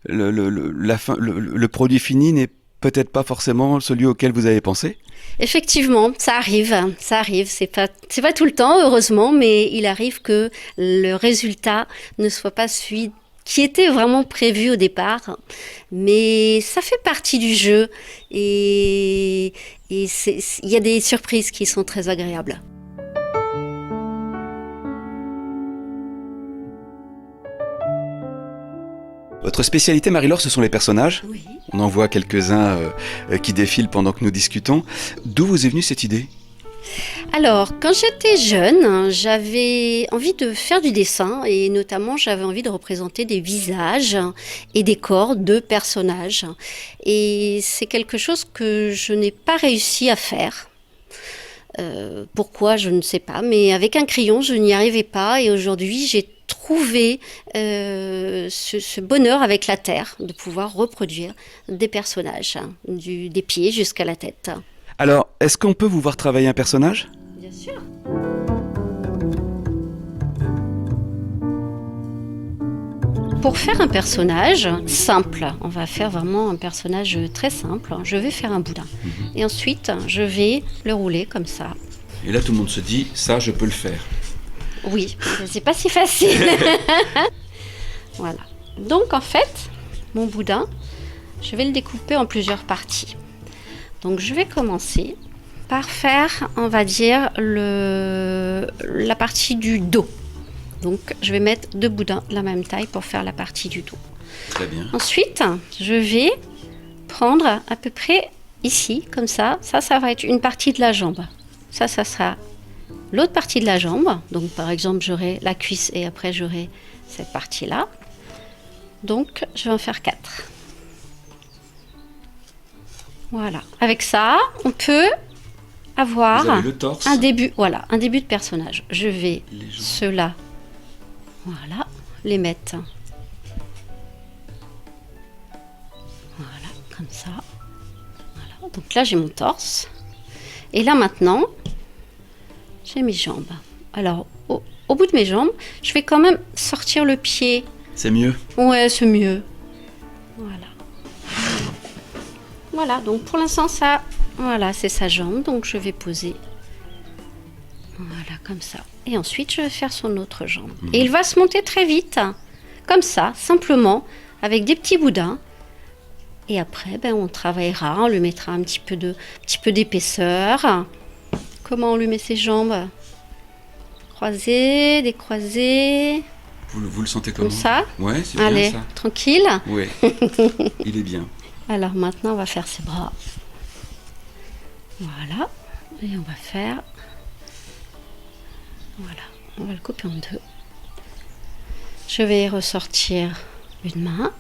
Speaker 1: le produit fini n'est peut-être pas forcément celui auquel vous avez pensé.
Speaker 15: Effectivement, ça arrive. C'est pas tout le temps, heureusement, mais il arrive que le résultat ne soit pas celui qui était vraiment prévu au départ. Mais ça fait partie du jeu et Et il y a des surprises qui sont très agréables.
Speaker 1: Votre spécialité, Marie-Laure, ce sont les personnages.
Speaker 15: Oui.
Speaker 1: On en voit quelques-uns qui défilent pendant que nous discutons. D'où vous est venue cette idée ?
Speaker 15: Alors, quand j'étais jeune, j'avais envie de faire du dessin et notamment j'avais envie de représenter des visages et des corps de personnages. Et c'est quelque chose que je n'ai pas réussi à faire. Pourquoi, je ne sais pas, mais avec un crayon, je n'y arrivais pas et aujourd'hui, j'ai trouvé ce bonheur avec la terre de pouvoir reproduire des personnages, des pieds jusqu'à la tête.
Speaker 1: Alors, est-ce qu'on peut vous voir travailler un personnage ?
Speaker 15: Bien sûr. Pour faire un personnage simple, on va faire vraiment un personnage très simple. Je vais faire un boudin. Et ensuite, je vais le rouler comme ça.
Speaker 1: Et là, tout le monde se dit, ça, je peux le faire.
Speaker 15: Oui, c'est pas si facile. Voilà. Donc, en fait, mon boudin, je vais le découper en plusieurs parties. Donc, je vais commencer par faire, on va dire, la partie du dos. Donc, je vais mettre 2 boudins de la même taille pour faire la partie du dos.
Speaker 1: Très bien.
Speaker 15: Ensuite, je vais prendre à peu près ici, comme ça. Ça va être une partie de la jambe. Ça sera l'autre partie de la jambe. Donc, par exemple, j'aurai la cuisse et après, j'aurai cette partie-là. Donc, je vais en faire 4. Voilà. Avec ça, on peut avoir
Speaker 1: le torse.
Speaker 15: un début de personnage. Je vais ceux-là, voilà, les mettre. Voilà, comme ça. Voilà. Donc là, j'ai mon torse. Et là, maintenant, j'ai mes jambes. Alors, au bout de mes jambes, je vais quand même sortir le pied.
Speaker 1: C'est mieux ?
Speaker 15: Ouais, c'est mieux. Voilà. Voilà, donc pour l'instant, ça, voilà, c'est sa jambe. Donc, je vais poser, voilà, comme ça. Et ensuite, je vais faire son autre jambe. Et il va se monter très vite, comme ça, simplement, avec des petits boudins. Et après, on travaillera, on lui mettra un petit peu d'épaisseur. Comment on lui met ses jambes ? Croisées, décroisées.
Speaker 1: Vous le sentez comment ?
Speaker 15: Comme ça ?
Speaker 1: Ouais, c'est
Speaker 15: Allez,
Speaker 1: bien ça.
Speaker 15: tranquille.
Speaker 1: Oui, il est bien.
Speaker 15: Alors maintenant, on va faire ses bras. Voilà. Et on va faire... Voilà. On va le couper en 2. Je vais ressortir une main.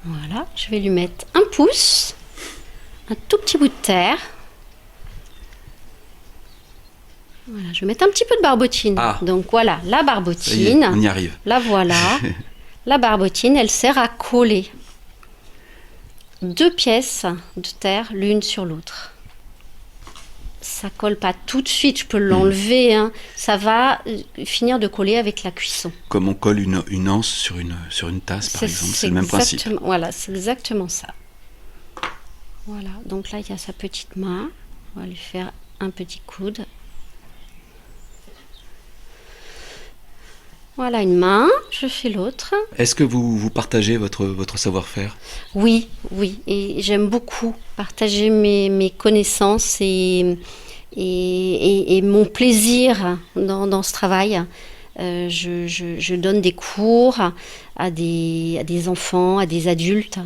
Speaker 15: Voilà. Je vais lui mettre un pouce. Un tout petit bout de terre. Voilà. Je vais mettre un petit peu de barbotine.
Speaker 1: Ah.
Speaker 15: Donc voilà, la barbotine.
Speaker 1: Ça y est, on y arrive.
Speaker 15: La voilà. La barbotine, elle sert à coller 2 pièces de terre l'une sur l'autre. Ça colle pas tout de suite, je peux l'enlever. Ça va finir de coller avec la cuisson.
Speaker 1: Comme on colle une anse sur une tasse, par exemple, c'est le même principe.
Speaker 15: Voilà, c'est exactement ça. Voilà, donc là, il y a sa petite main. On va lui faire un petit coude. Voilà une main, je fais l'autre.
Speaker 1: Est-ce que vous partagez votre savoir-faire ?
Speaker 15: Oui, et j'aime beaucoup partager mes connaissances et mon plaisir dans ce travail. Je donne des cours à des enfants, à des adultes.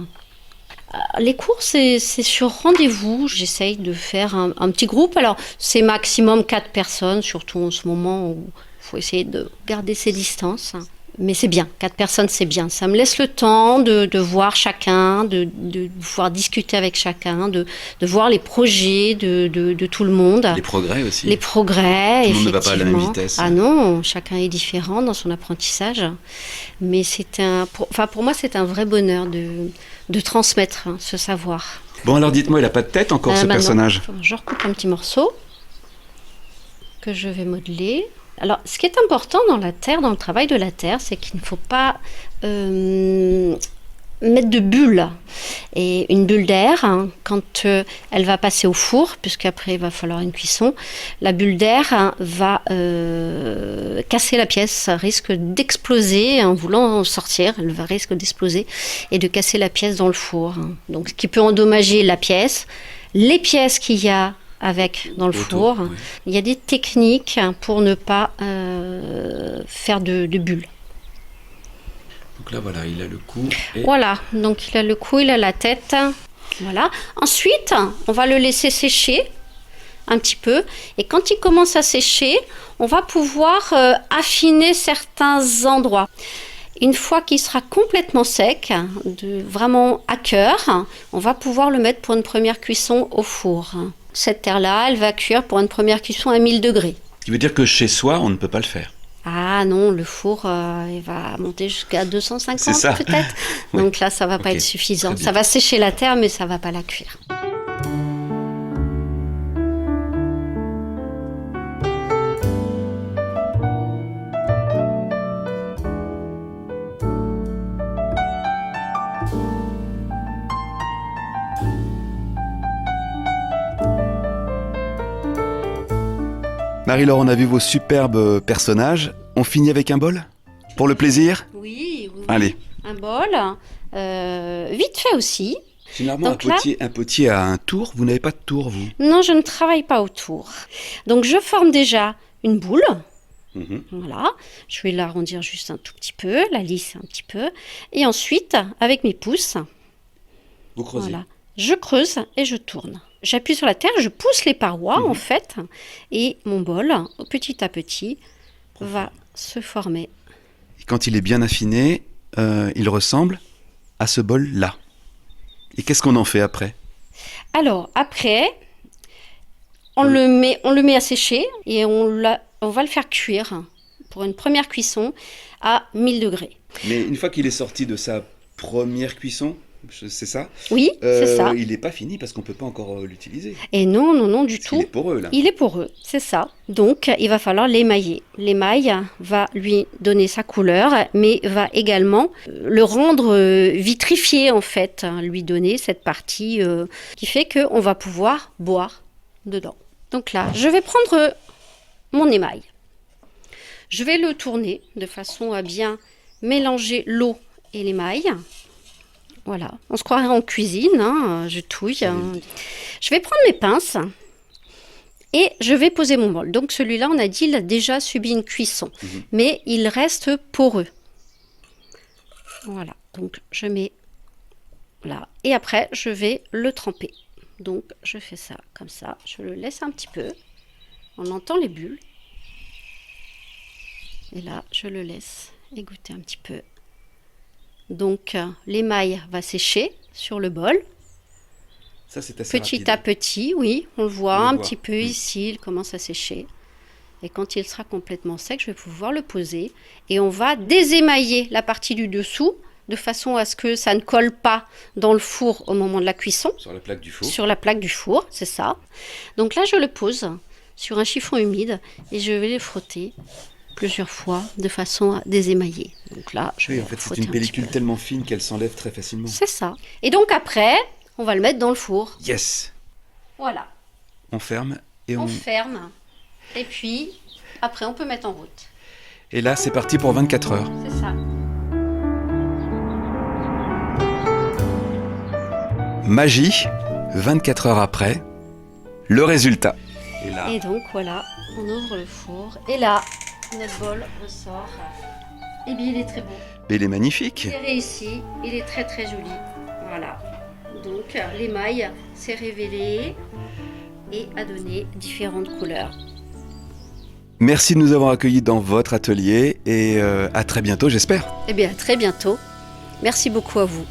Speaker 15: Les cours, c'est sur rendez-vous. J'essaye de faire un petit groupe. Alors, c'est maximum 4 personnes, surtout en ce moment où il faut essayer de garder ses distances. Mais c'est bien, 4 personnes, c'est bien. Ça me laisse le temps de voir chacun, de pouvoir discuter avec chacun, de voir les projets de tout le monde.
Speaker 1: Les progrès aussi.
Speaker 15: Les progrès,
Speaker 1: tout le monde ne va pas à la même vitesse.
Speaker 15: Ah non, chacun est différent dans son apprentissage. Mais pour moi, c'est un vrai bonheur de transmettre ce savoir.
Speaker 1: Bon, alors dites-moi, il n'a pas de tête encore, ce personnage ?
Speaker 15: Je recoupe un petit morceau que je vais modeler. Alors, ce qui est important dans la terre, dans le travail de la terre, c'est qu'il ne faut pas mettre de bulles. Et une bulle d'air, quand elle va passer au four, puisqu'après il va falloir une cuisson, la bulle d'air va casser la pièce, risque d'exploser en voulant en sortir, elle risque d'exploser et de casser la pièce dans le four. Donc, ce qui peut endommager la pièce, les pièces qu'il y a avec dans le
Speaker 1: Autour,
Speaker 15: four.
Speaker 1: oui.
Speaker 15: Il y a des techniques pour ne pas faire de bulles.
Speaker 1: Donc là, voilà, il a le cou. Et...
Speaker 15: Voilà, donc il a le cou, il a la tête. Voilà. Ensuite, on va le laisser sécher un petit peu. Et quand il commence à sécher, on va pouvoir affiner certains endroits. Une fois qu'il sera complètement sec, vraiment à cœur, on va pouvoir le mettre pour une première cuisson au four. Cette terre-là, elle va cuire pour une première cuisson à 1000 degrés.
Speaker 1: Ce qui veut dire que chez soi, on ne peut pas le faire.
Speaker 15: Ah non, le four, il va monter jusqu'à 250
Speaker 1: C'est ça.
Speaker 15: peut-être.
Speaker 1: Oui.
Speaker 15: Donc là, ça va pas
Speaker 1: Ok,
Speaker 15: être suffisant.
Speaker 1: très bien.
Speaker 15: Ça va sécher la terre, mais ça va pas la cuire.
Speaker 1: Marie-Laure, on a vu vos superbes personnages. On finit avec un bol? Pour le plaisir?
Speaker 15: Oui.
Speaker 1: Allez.
Speaker 15: Un bol, vite fait aussi.
Speaker 1: Généralement,
Speaker 15: Donc là-
Speaker 1: un potier a un tour. Vous n'avez pas de tour, vous?
Speaker 15: Non, je ne travaille pas autour. Donc je forme déjà une boule.
Speaker 1: Mhm.
Speaker 15: Voilà, je vais l'arrondir juste un tout petit peu, la lisser un petit peu. Et ensuite, avec mes pouces,
Speaker 1: Vous creusez.
Speaker 15: voilà, je creuse et je tourne. J'appuie sur la terre, je pousse les parois en fait. Et mon bol, petit à petit, va se former.
Speaker 1: Et quand il est bien affiné, il ressemble à ce bol-là. Et qu'est-ce qu'on en fait après?
Speaker 15: Alors, après, on le met à sécher et on va le faire cuire pour une première cuisson à 1000 degrés.
Speaker 1: Mais une fois qu'il est sorti de sa première cuisson, c'est ça?
Speaker 15: Oui, c'est ça.
Speaker 1: Il n'est pas fini parce qu'on ne peut pas encore l'utiliser.
Speaker 15: Et non, du tout.
Speaker 1: Il est poreux, là.
Speaker 15: Il est poreux, c'est ça. Donc, il va falloir l'émailler. L'émail va lui donner sa couleur, mais va également le rendre vitrifié, en fait, lui donner cette partie qui fait qu'on va pouvoir boire dedans. Donc là, je vais prendre mon émail. Je vais le tourner de façon à bien mélanger l'eau et l'émail. Voilà, on se croirait en cuisine, hein, je touille. Je vais prendre mes pinces et je vais poser mon bol. Donc celui-là, on a dit, il a déjà subi une cuisson, mais il reste poreux. Voilà, donc je mets là. Et après, je vais le tremper. Donc je fais ça comme ça, je le laisse un petit peu. On entend les bulles. Et là, je le laisse égoutter un petit peu. Donc, l'émail va sécher sur le bol.
Speaker 1: Ça, c'est assez
Speaker 15: Petit
Speaker 1: rapide.
Speaker 15: à petit, oui, on le voit
Speaker 1: On le
Speaker 15: un
Speaker 1: voit.
Speaker 15: petit peu ici, il commence à sécher. Et quand il sera complètement sec, je vais pouvoir le poser. Et on va désémailler la partie du dessous, de façon à ce que ça ne colle pas dans le four au moment de la cuisson.
Speaker 1: Sur la plaque du four.
Speaker 15: Sur la plaque du four, c'est ça. Donc là, je le pose sur un chiffon humide et je vais le frotter plusieurs fois de façon à désémailler. Donc là, je vais
Speaker 1: Oui, en fait, c'est
Speaker 15: frotter
Speaker 1: une
Speaker 15: un petit
Speaker 1: pellicule
Speaker 15: peu.
Speaker 1: tellement fine qu'elle s'enlève très facilement.
Speaker 15: C'est ça. Et donc après, on va le mettre dans le four.
Speaker 1: Yes.
Speaker 15: Voilà.
Speaker 1: On ferme et
Speaker 15: On ferme. Et puis, après, on peut mettre en route.
Speaker 1: Et là, c'est parti pour 24 heures.
Speaker 15: C'est ça.
Speaker 1: Magie, 24 heures après, le résultat. Et là,
Speaker 15: Et donc, voilà, on ouvre le four. Et là, notre bol ressort. Et bien, il est très beau.
Speaker 1: il est magnifique.
Speaker 15: Il est réussi. Il est très, très joli. Voilà. Donc, l'émail s'est révélé et a donné différentes couleurs.
Speaker 1: Merci de nous avoir accueillis dans votre atelier et à très bientôt, j'espère.
Speaker 15: Eh bien, à très bientôt. Merci beaucoup à vous.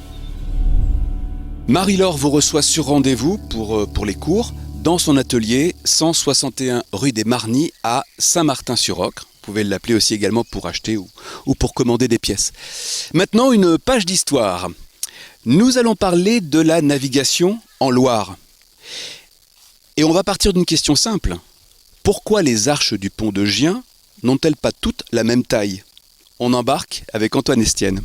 Speaker 1: Marie-Laure vous reçoit sur rendez-vous pour les cours dans son atelier 161 rue des Marnies à Saint-Martin-sur-Ocre. Vous pouvez l'appeler aussi également pour acheter ou pour commander des pièces. Maintenant, une page d'histoire. Nous allons parler de la navigation en Loire. Et on va partir d'une question simple. Pourquoi les arches du pont de Gien n'ont-elles pas toutes la même taille? On embarque avec Antoine Estienne.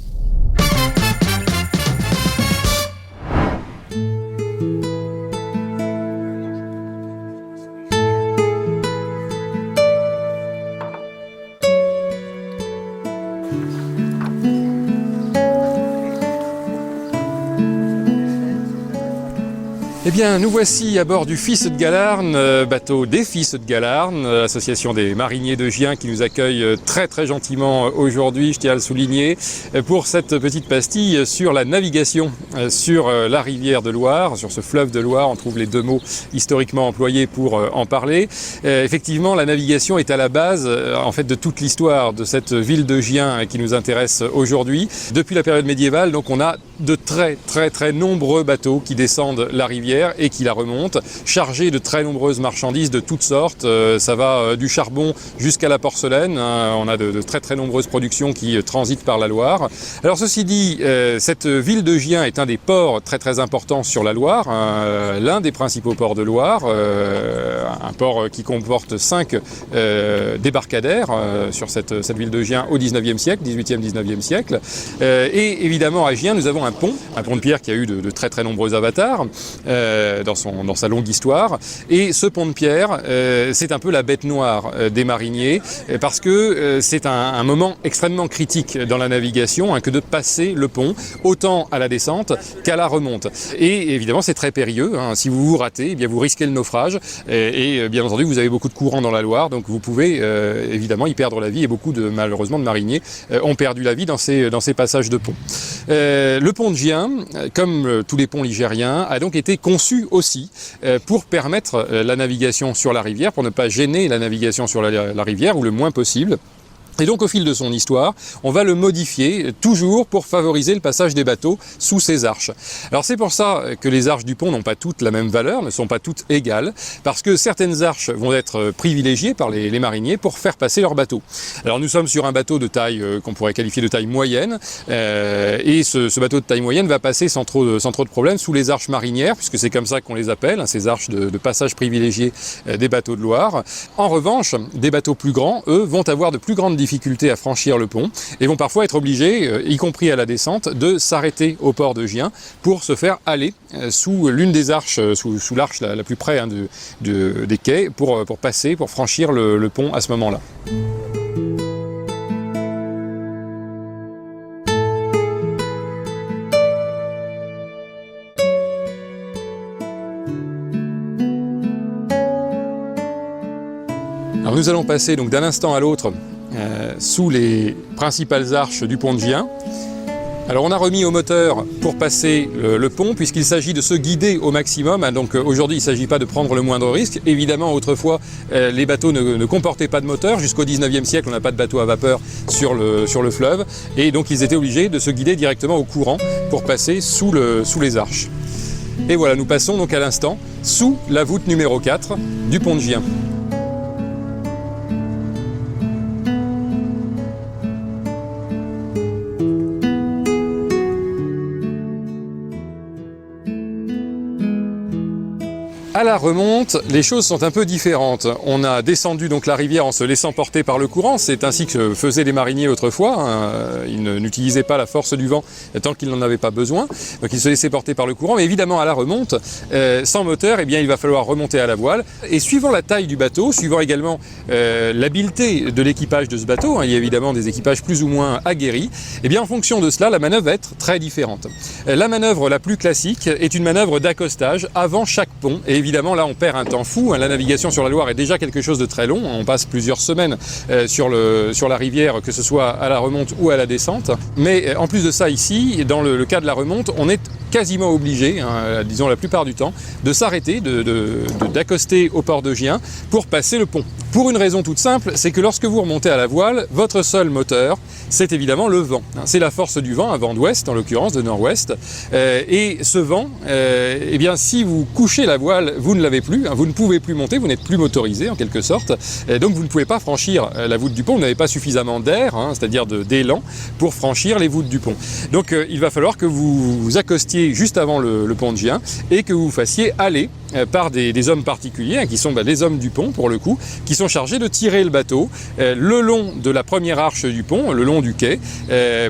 Speaker 4: Eh Eh bien, nous voici à bord du Fils de Galarne, bateau des Fils de Galarne, association des mariniers de Gien qui nous accueille très très gentiment aujourd'hui, je tiens à le souligner, pour cette petite pastille sur la navigation sur la rivière de Loire, sur ce fleuve de Loire. On trouve les deux mots historiquement employés pour en parler. Effectivement, la navigation est à la base en fait de toute l'histoire de cette ville de Gien qui nous intéresse aujourd'hui. Depuis la période médiévale, donc on a de très très très nombreux bateaux qui descendent la rivière et qui la remontent, chargés de très nombreuses marchandises de toutes sortes. Ça va du charbon jusqu'à la porcelaine. On a de très très nombreuses productions qui transitent par la Loire. Alors ceci dit, cette ville de Gien est un des ports très très importants sur la Loire, l'un des principaux ports de Loire, un port qui comporte 5 débarcadères sur cette ville de Gien au 19e siècle, 18e, 19e siècle. Et évidemment à Gien, nous avons un pont de pierre qui a eu de très très nombreux avatars dans sa longue histoire. Et ce pont de pierre, c'est un peu la bête noire des mariniers, parce que c'est un moment extrêmement critique dans la navigation, que de passer le pont, autant à la descente qu'à la remonte. Et évidemment, c'est très périlleux. Si vous vous ratez, eh bien, vous risquez le naufrage. Et bien entendu, vous avez beaucoup de courants dans la Loire, donc vous pouvez évidemment y perdre la vie. Et beaucoup malheureusement de mariniers ont perdu la vie dans ces passages de pont. Le pont de Gien, comme tous les ponts ligériens, a donc été conçu aussi pour permettre la navigation sur la rivière, pour ne pas gêner la navigation sur la rivière, ou le moins possible. Et donc au fil de son histoire, on va le modifier toujours pour favoriser le passage des bateaux sous ces arches. Alors c'est pour ça que les arches du pont n'ont pas toutes la même valeur, ne sont pas toutes égales, parce que certaines arches vont être privilégiées par les mariniers pour faire passer leurs bateaux. Alors nous sommes sur un bateau de taille qu'on pourrait qualifier de taille moyenne, et ce bateau de taille moyenne va passer sans trop de problèmes sous les arches marinières, puisque c'est comme ça qu'on les appelle, ces arches de passage privilégiées des bateaux de Loire. En revanche, des bateaux plus grands, eux, vont avoir de plus grandes difficultés à franchir le pont et vont parfois être obligés, y compris à la descente, de s'arrêter au port de Gien pour se faire aller sous l'une des arches, sous l'arche la plus près des quais pour franchir le pont à ce moment-là. Alors nous allons passer donc d'un instant à l'autre sous les principales arches du pont de Gien. Alors on a remis au moteur pour passer le pont, puisqu'il s'agit de se guider au maximum. Donc aujourd'hui il ne s'agit pas de prendre le moindre risque. Évidemment autrefois les bateaux ne comportaient pas de moteur. Jusqu'au 19e siècle on n'a pas de bateau à vapeur sur le fleuve. Et donc ils étaient obligés de se guider directement au courant pour passer sous les arches. Et voilà, nous passons donc à l'instant sous la voûte numéro 4 du pont de Gien. À la remonte, les choses sont un peu différentes. On a descendu donc la rivière en se laissant porter par le courant. C'est ainsi que faisaient les mariniers autrefois. Ils n'utilisaient pas la force du vent tant qu'ils n'en avaient pas besoin. Donc ils se laissaient porter par le courant. Mais évidemment, à la remonte, sans moteur, eh bien, il va falloir remonter à la voile. Et suivant la taille du bateau, suivant également l'habileté de l'équipage de ce bateau, il y a évidemment des équipages plus ou moins aguerris, eh bien, en fonction de cela, la manœuvre va être très différente. La manœuvre la plus classique est une manœuvre d'accostage avant chaque pont. Et évidemment, là, on perd un temps fou. La navigation sur la Loire est déjà quelque chose de très long. On passe plusieurs semaines sur la rivière, que ce soit à la remonte ou à la descente. Mais en plus de ça, ici, dans le cas de la remonte, on est quasiment obligé, disons la plupart du temps, de s'arrêter, d'accoster au port de Gien pour passer le pont. Pour une raison toute simple, c'est que lorsque vous remontez à la voile, votre seul moteur, c'est évidemment le vent. C'est la force du vent, un vent d'ouest en l'occurrence, de nord-ouest. Et ce vent, eh bien, si vous couchez la voile, vous ne l'avez plus, vous ne pouvez plus monter, vous n'êtes plus motorisé en quelque sorte. Donc vous ne pouvez pas franchir la voûte du pont, vous n'avez pas suffisamment d'air, c'est-à-dire d'élan, pour franchir les voûtes du pont. Donc il va falloir que vous vous accostiez juste avant le pont de Gien et que vous vous fassiez aller par des hommes particuliers, qui sont les hommes du pont pour le coup, qui sont sont chargés de tirer le bateau le long de la première arche du pont, le long du quai,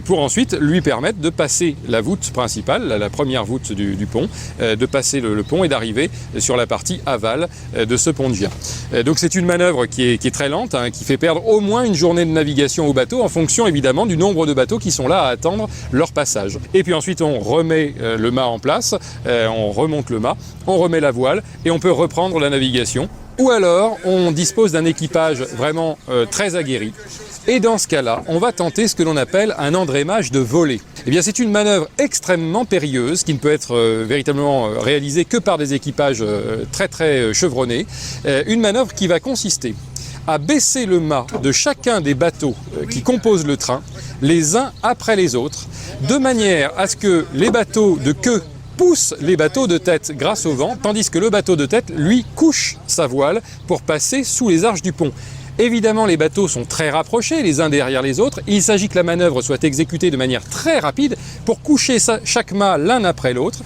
Speaker 4: pour ensuite lui permettre de passer la voûte principale, la première voûte du pont, de passer le pont et d'arriver sur la partie aval de ce pont de Gien. Donc c'est une manœuvre qui est très lente, hein, qui fait perdre au moins une journée de navigation au bateau en fonction évidemment du nombre de bateaux qui sont là à attendre leur passage. Et puis ensuite on remet le mât en place, on remonte le mât, on remet la voile et on peut reprendre la navigation. Ou alors on dispose d'un équipage vraiment très aguerri. Et dans ce cas-là, on va tenter ce que l'on appelle un endrémage de volée. Eh bien, c'est une manœuvre extrêmement périlleuse qui ne peut être véritablement réalisée que par des équipages très très chevronnés. Une manœuvre qui va consister à baisser le mât de chacun des bateaux qui composent le train, les uns après les autres, de manière à ce que les bateaux de queue pousse les bateaux de tête grâce au vent, tandis que le bateau de tête, lui, couche sa voile pour passer sous les arches du pont. Évidemment, les bateaux sont très rapprochés les uns derrière les autres. Il s'agit que la manœuvre soit exécutée de manière très rapide pour coucher chaque mât l'un après l'autre,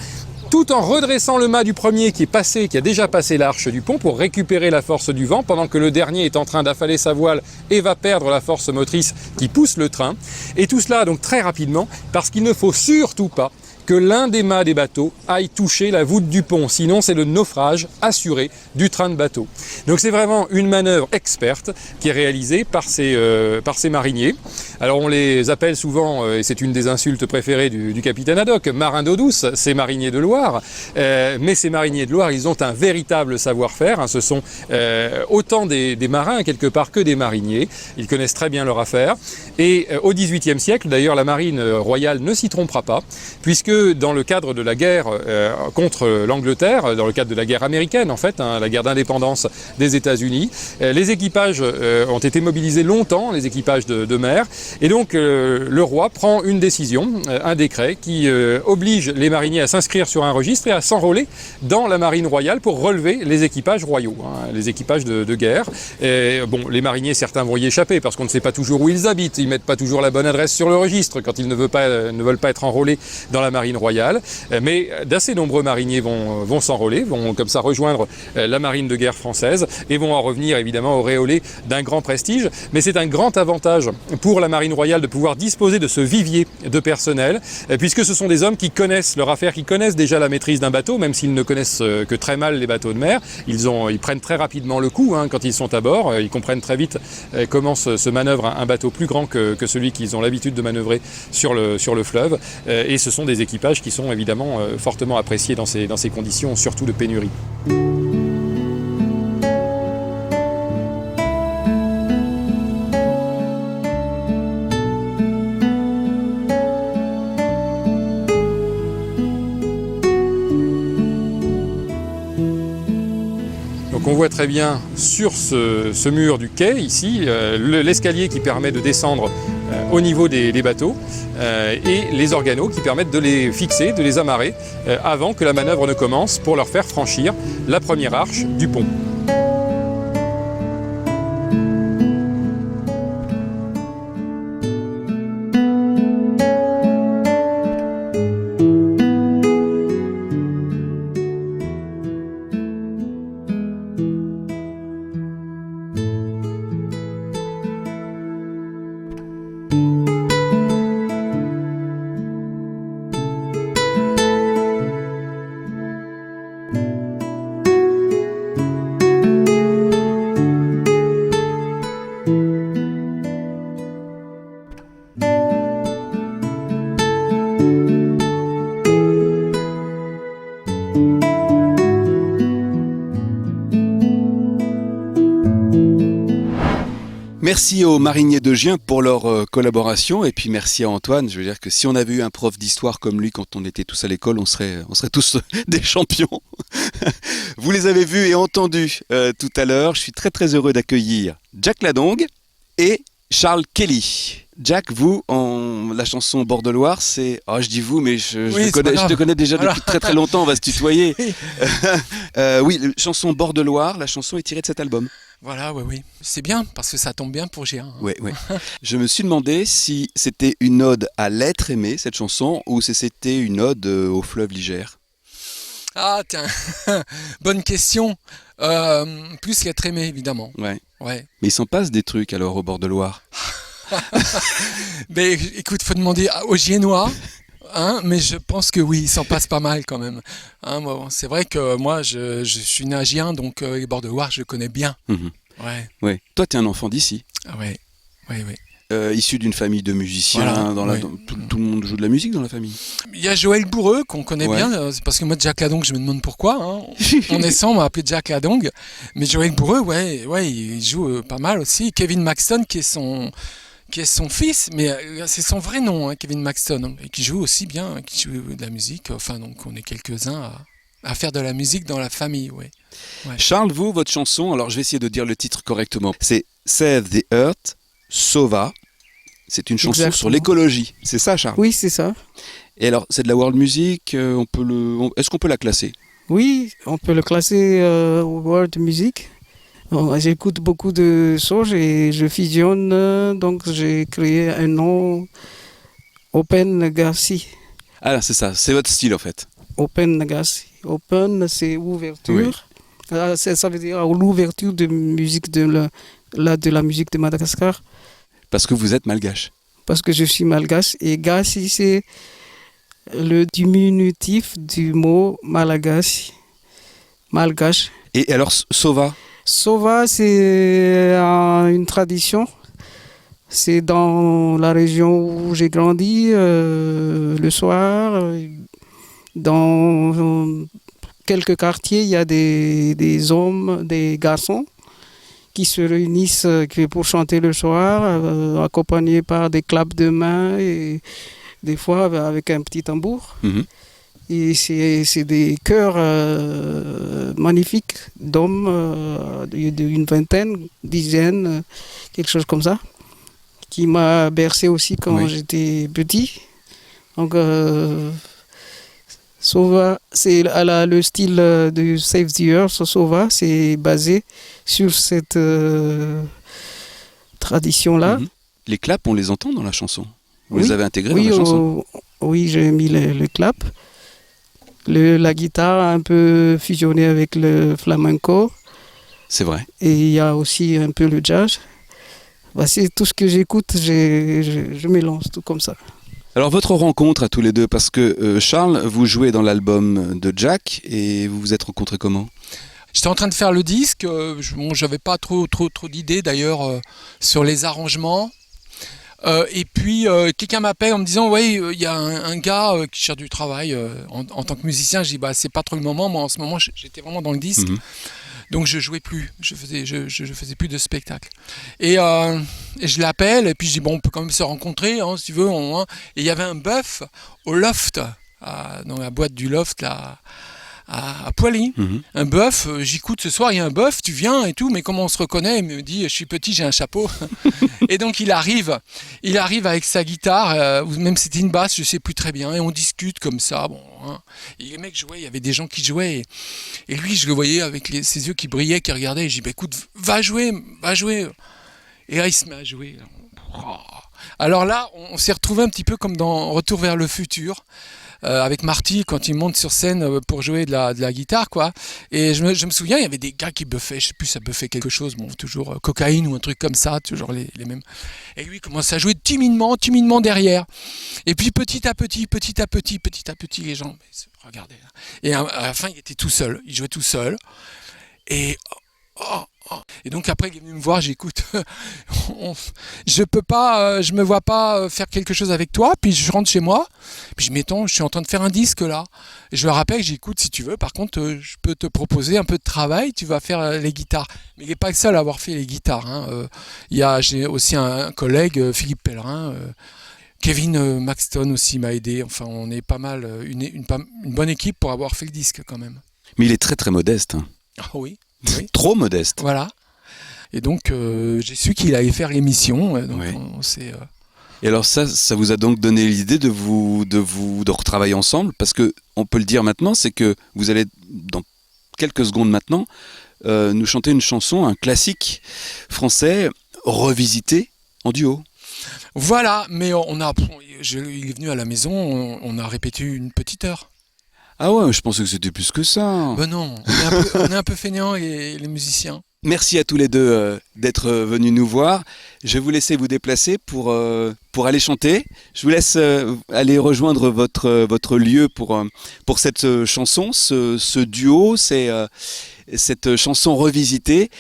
Speaker 4: tout en redressant le mât du premier qui a déjà passé l'arche du pont pour récupérer la force du vent, pendant que le dernier est en train d'affaler sa voile et va perdre la force motrice qui pousse le train. Et tout cela donc très rapidement, parce qu'il ne faut surtout pas que l'un des mâts des bateaux aille toucher la voûte du pont, sinon c'est le naufrage assuré du train de bateau. Donc c'est vraiment une manœuvre experte qui est réalisée par ces mariniers. Alors on les appelle souvent, et c'est une des insultes préférées du capitaine Haddock, marins d'eau douce, ces mariniers de Loire. Mais ces mariniers de Loire, ils ont un véritable savoir-faire, hein. Ce sont autant des marins quelque part que des mariniers. Ils connaissent très bien leur affaire. Et au XVIIIe siècle, d'ailleurs, la marine royale ne s'y trompera pas, puisque dans le cadre de la guerre contre l'Angleterre, dans le cadre de la guerre américaine en fait, hein, la guerre d'indépendance des États-Unis, les équipages ont été mobilisés longtemps, les équipages de mer, et donc le roi prend une décision, un décret qui oblige les mariniers à s'inscrire sur un registre et à s'enrôler dans la marine royale pour relever les équipages royaux, hein, les équipages de guerre. Et, bon, les mariniers, certains vont y échapper parce qu'on ne sait pas toujours où ils habitent, ils mettent pas toujours la bonne adresse sur le registre quand ils ne veulent pas être enrôlés dans la marine royale, mais d'assez nombreux mariniers vont s'enrôler, vont comme ça rejoindre la marine de guerre française et vont en revenir évidemment auréolés d'un grand prestige. Mais c'est un grand avantage pour la marine royale de pouvoir disposer de ce vivier de personnel, puisque ce sont des hommes qui connaissent leur affaire, qui connaissent déjà la maîtrise d'un bateau, même s'ils ne connaissent que très mal les bateaux de mer. Ils prennent très rapidement le coup, hein, quand ils sont à bord, ils comprennent très vite comment se manœuvre un bateau plus grand que celui qu'ils ont l'habitude de manœuvrer sur le fleuve, et ce sont des équipages qui sont évidemment fortement appréciés dans ces conditions, surtout de pénurie. Donc on voit très bien sur ce mur du quai ici l'escalier qui permet de descendre au niveau des bateaux et les organeaux qui permettent de les fixer, de les amarrer avant que la manœuvre ne commence pour leur faire franchir la première arche du pont.
Speaker 1: Merci aux mariniers de Gien pour leur collaboration, et puis merci à Antoine. Je veux dire que si on avait eu un prof d'histoire comme lui quand on était tous à l'école, on serait tous des champions. Vous les avez vus et entendus tout à l'heure. Je suis très très heureux d'accueillir Jack Ladongue et Charles Kelly. Jack, vous, la chanson Bord de Loire, c'est... Oh, je dis vous, mais je te connais déjà depuis très très longtemps, on va se tutoyer. Oui, la chanson Bord de Loire, la chanson est tirée de cet album.
Speaker 16: Voilà, oui. C'est bien, parce que ça tombe bien pour G1.
Speaker 1: Oui. Je me suis demandé si c'était une ode à l'être aimé, cette chanson, ou si c'était une ode au fleuve Liger.
Speaker 16: Ah, tiens, bonne question. Plus l'être aimé, évidemment.
Speaker 1: Ouais.
Speaker 16: ouais.
Speaker 1: Mais il s'en passe des trucs alors au bord de Loire.
Speaker 16: Mais écoute, faut demander aux Giennois. Hein, mais je pense que oui, il s'en passe pas mal quand même. Hein, bon, c'est vrai que moi, je suis né à Gien, donc les bords de Loire, je connais bien. Ouais.
Speaker 1: Ouais. Toi, tu es un enfant d'ici.
Speaker 16: Ah ouais. Ouais, ouais.
Speaker 1: Issu d'une famille de musiciens,
Speaker 16: Voilà,
Speaker 1: tout le monde joue de la musique dans la famille.
Speaker 16: Il y a Joël Bourreux qu'on connaît bien, c'est parce que moi Jack Ladong, je me demande pourquoi. Hein. On est 100, on m'a appelé Jack Ladong, mais Joël Bourreux, ouais, il joue pas mal aussi. Kevin Maxton, qui est son fils, mais c'est son vrai nom, hein, Kevin Maxton, et qui joue aussi bien, qui joue de la musique. Enfin, donc on est quelques-uns à faire de la musique dans la famille, ouais.
Speaker 1: Charles, vous, votre chanson, alors je vais essayer de dire le titre correctement. C'est Save the Earth. Sova, c'est une chanson sur l'écologie, c'est ça, Charles?
Speaker 17: Oui, c'est ça.
Speaker 1: Et alors, c'est de la world music, est-ce qu'on peut la classer?
Speaker 17: Oui, on peut le classer world music. J'écoute beaucoup de choses et je fusionne, donc j'ai créé un nom, Open Legacy.
Speaker 1: Ah, c'est ça, c'est votre style en fait.
Speaker 17: Open Legacy. Open, c'est ouverture. Oui. Ça veut dire l'ouverture de musique de la musique de Madagascar.
Speaker 1: Parce que vous êtes malgache.
Speaker 17: Parce que je suis malgache. Et Gassi, c'est le diminutif du mot Malagasy. Malgache.
Speaker 1: Et alors, Sova?
Speaker 17: Sova, c'est une tradition. C'est dans la région où j'ai grandi, le soir. Dans quelques quartiers, il y a des hommes, des garçons qui se réunissent pour chanter le soir, accompagnés par des claps de mains et des fois avec un petit tambour. Et c'est des chœurs magnifiques d'hommes d'une vingtaine, dizaine, quelque chose comme ça, qui m'a bercé aussi quand j'étais petit. Donc, Sova, c'est le style de Save the Earth. Sova, c'est basé sur cette tradition-là.
Speaker 1: Les claps, on les entend dans la chanson. Vous les avez intégrés dans la chanson.
Speaker 17: Oui, j'ai mis les claps. La guitare a un peu fusionné avec le flamenco.
Speaker 1: C'est vrai.
Speaker 17: Et il y a aussi un peu le jazz. C'est tout ce que j'écoute, je mélange tout comme ça.
Speaker 1: Alors votre rencontre à tous les deux, parce que Charles, vous jouez dans l'album de Jack et vous vous êtes rencontrés comment?
Speaker 16: J'étais en train de faire le disque, j'avais pas trop d'idées d'ailleurs sur les arrangements. Et puis quelqu'un m'appelle en me disant il y a un gars qui cherche du travail en tant que musicien. Je dis c'est pas trop le moment, moi en ce moment j'étais vraiment dans le disque. Donc je jouais plus, je faisais plus de spectacle. Et je l'appelle et puis je dis on peut quand même se rencontrer si tu veux. Et il y avait un bœuf au loft, dans la boîte du loft là, à Poily. Un bœuf, j'écoute ce soir, il y a un bœuf, tu viens et tout, mais comment on se reconnaît? Il me dit je suis petit, j'ai un chapeau. Et donc il arrive avec sa guitare, même c'était une basse, je sais plus très bien, et on discute comme ça. Et les mecs jouaient, il y avait des gens qui jouaient, et lui je le voyais avec ses yeux qui brillaient, qui regardaient, et je dis écoute, va jouer. Et là il se met à jouer. Alors là, on s'est retrouvés un petit peu comme dans Retour vers le futur. Avec Marty quand il monte sur scène pour jouer de la guitare quoi. Et je me souviens il y avait des gars qui buffaient, je sais plus, ça buffait quelque chose, toujours cocaïne ou un truc comme ça, toujours les mêmes. Et lui il commence à jouer timidement derrière. Et puis petit à petit les gens regardez là. Et à la fin il était tout seul, il jouait tout seul. Et donc après il est venu me voir, j'écoute, je me vois pas faire quelque chose avec toi, puis je rentre chez moi, puis je suis en train de faire un disque là, et je le rappelle, j'écoute si tu veux, par contre je peux te proposer un peu de travail, tu vas faire les guitares, mais il n'est pas le seul à avoir fait les guitares, j'ai aussi un collègue, Philippe Pellerin, Kevin Maxton aussi m'a aidé, enfin on est pas mal, une bonne équipe pour avoir fait le disque quand même.
Speaker 1: Mais il est très très modeste.
Speaker 16: Ah oui.
Speaker 1: Trop modeste.
Speaker 16: Voilà. Et donc, j'ai su qu'il allait faire l'émission.
Speaker 1: Et alors ça vous a donc donné l'idée de retravailler ensemble? Parce que on peut le dire maintenant, c'est que vous allez, dans quelques secondes maintenant, nous chanter une chanson, un classique français, revisité en duo.
Speaker 16: Voilà, mais il est venu à la maison, on a répété une petite heure.
Speaker 1: Ah ouais, je pensais que c'était plus que ça.
Speaker 16: Ben non, on est un peu feignants les musiciens.
Speaker 1: Merci à tous les deux d'être venus nous voir. Je vais vous laisser vous déplacer pour aller chanter. Je vous laisse aller rejoindre votre lieu pour cette chanson, ce duo, cette chanson revisitée.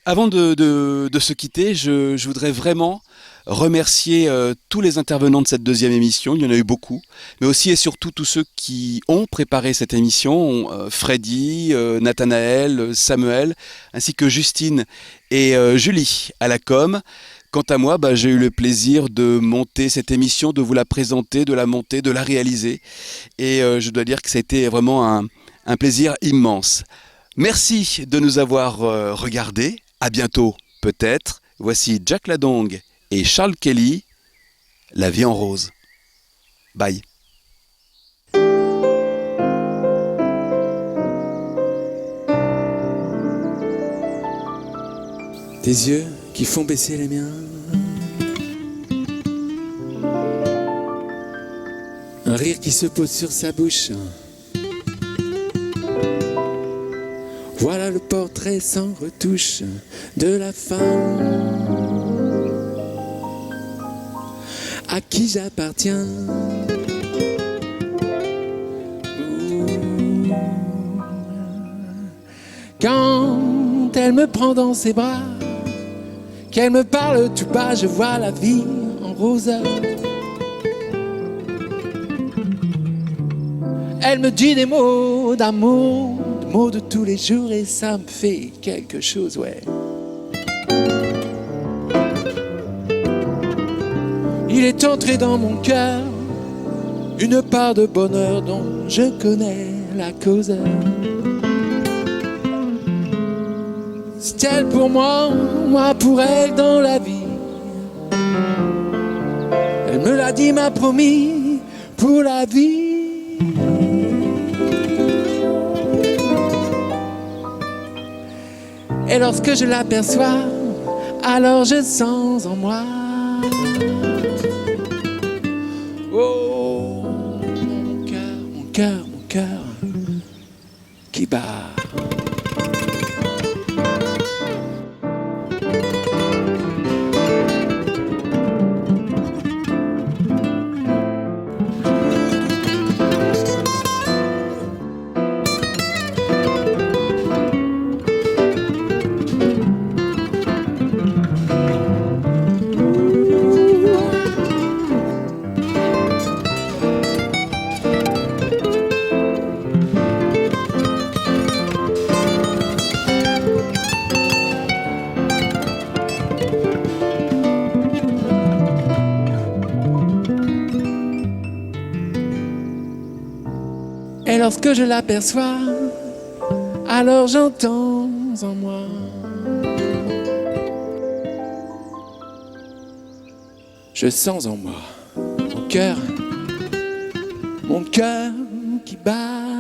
Speaker 1: Avant de se quitter, je voudrais vraiment remercier tous les intervenants de cette deuxième émission, il y en a eu beaucoup, mais aussi et surtout tous ceux qui ont préparé cette émission, Freddy, Nathanaël, Samuel, ainsi que Justine et Julie à la com. Quant à moi, j'ai eu le plaisir de monter cette émission, de vous la présenter, de la monter, de la réaliser, et je dois dire que ça a été vraiment un plaisir immense. Merci de nous avoir regardés, à bientôt peut-être. Voici Jack Ladong et Charles Kelly, La vie en rose. Bye.
Speaker 3: Tes yeux qui font baisser les miens, un rire qui se pose sur sa bouche. Voilà le portrait sans retouche de la femme à qui j'appartiens. Quand elle me prend dans ses bras, qu'elle me parle tout bas, je vois la vie en rose. Elle me dit des mots d'amour, des mots de tous les jours, et ça me fait quelque chose, ouais. Il est entré dans mon cœur une part de bonheur dont je connais la cause. C'est elle pour moi, moi pour elle dans la vie. Elle me l'a dit, m'a promis pour la vie. Et lorsque je l'aperçois, alors je sens en moi, oh, mon cœur qui bat. Et lorsque je l'aperçois, alors j'entends en moi je sens en moi mon cœur qui bat.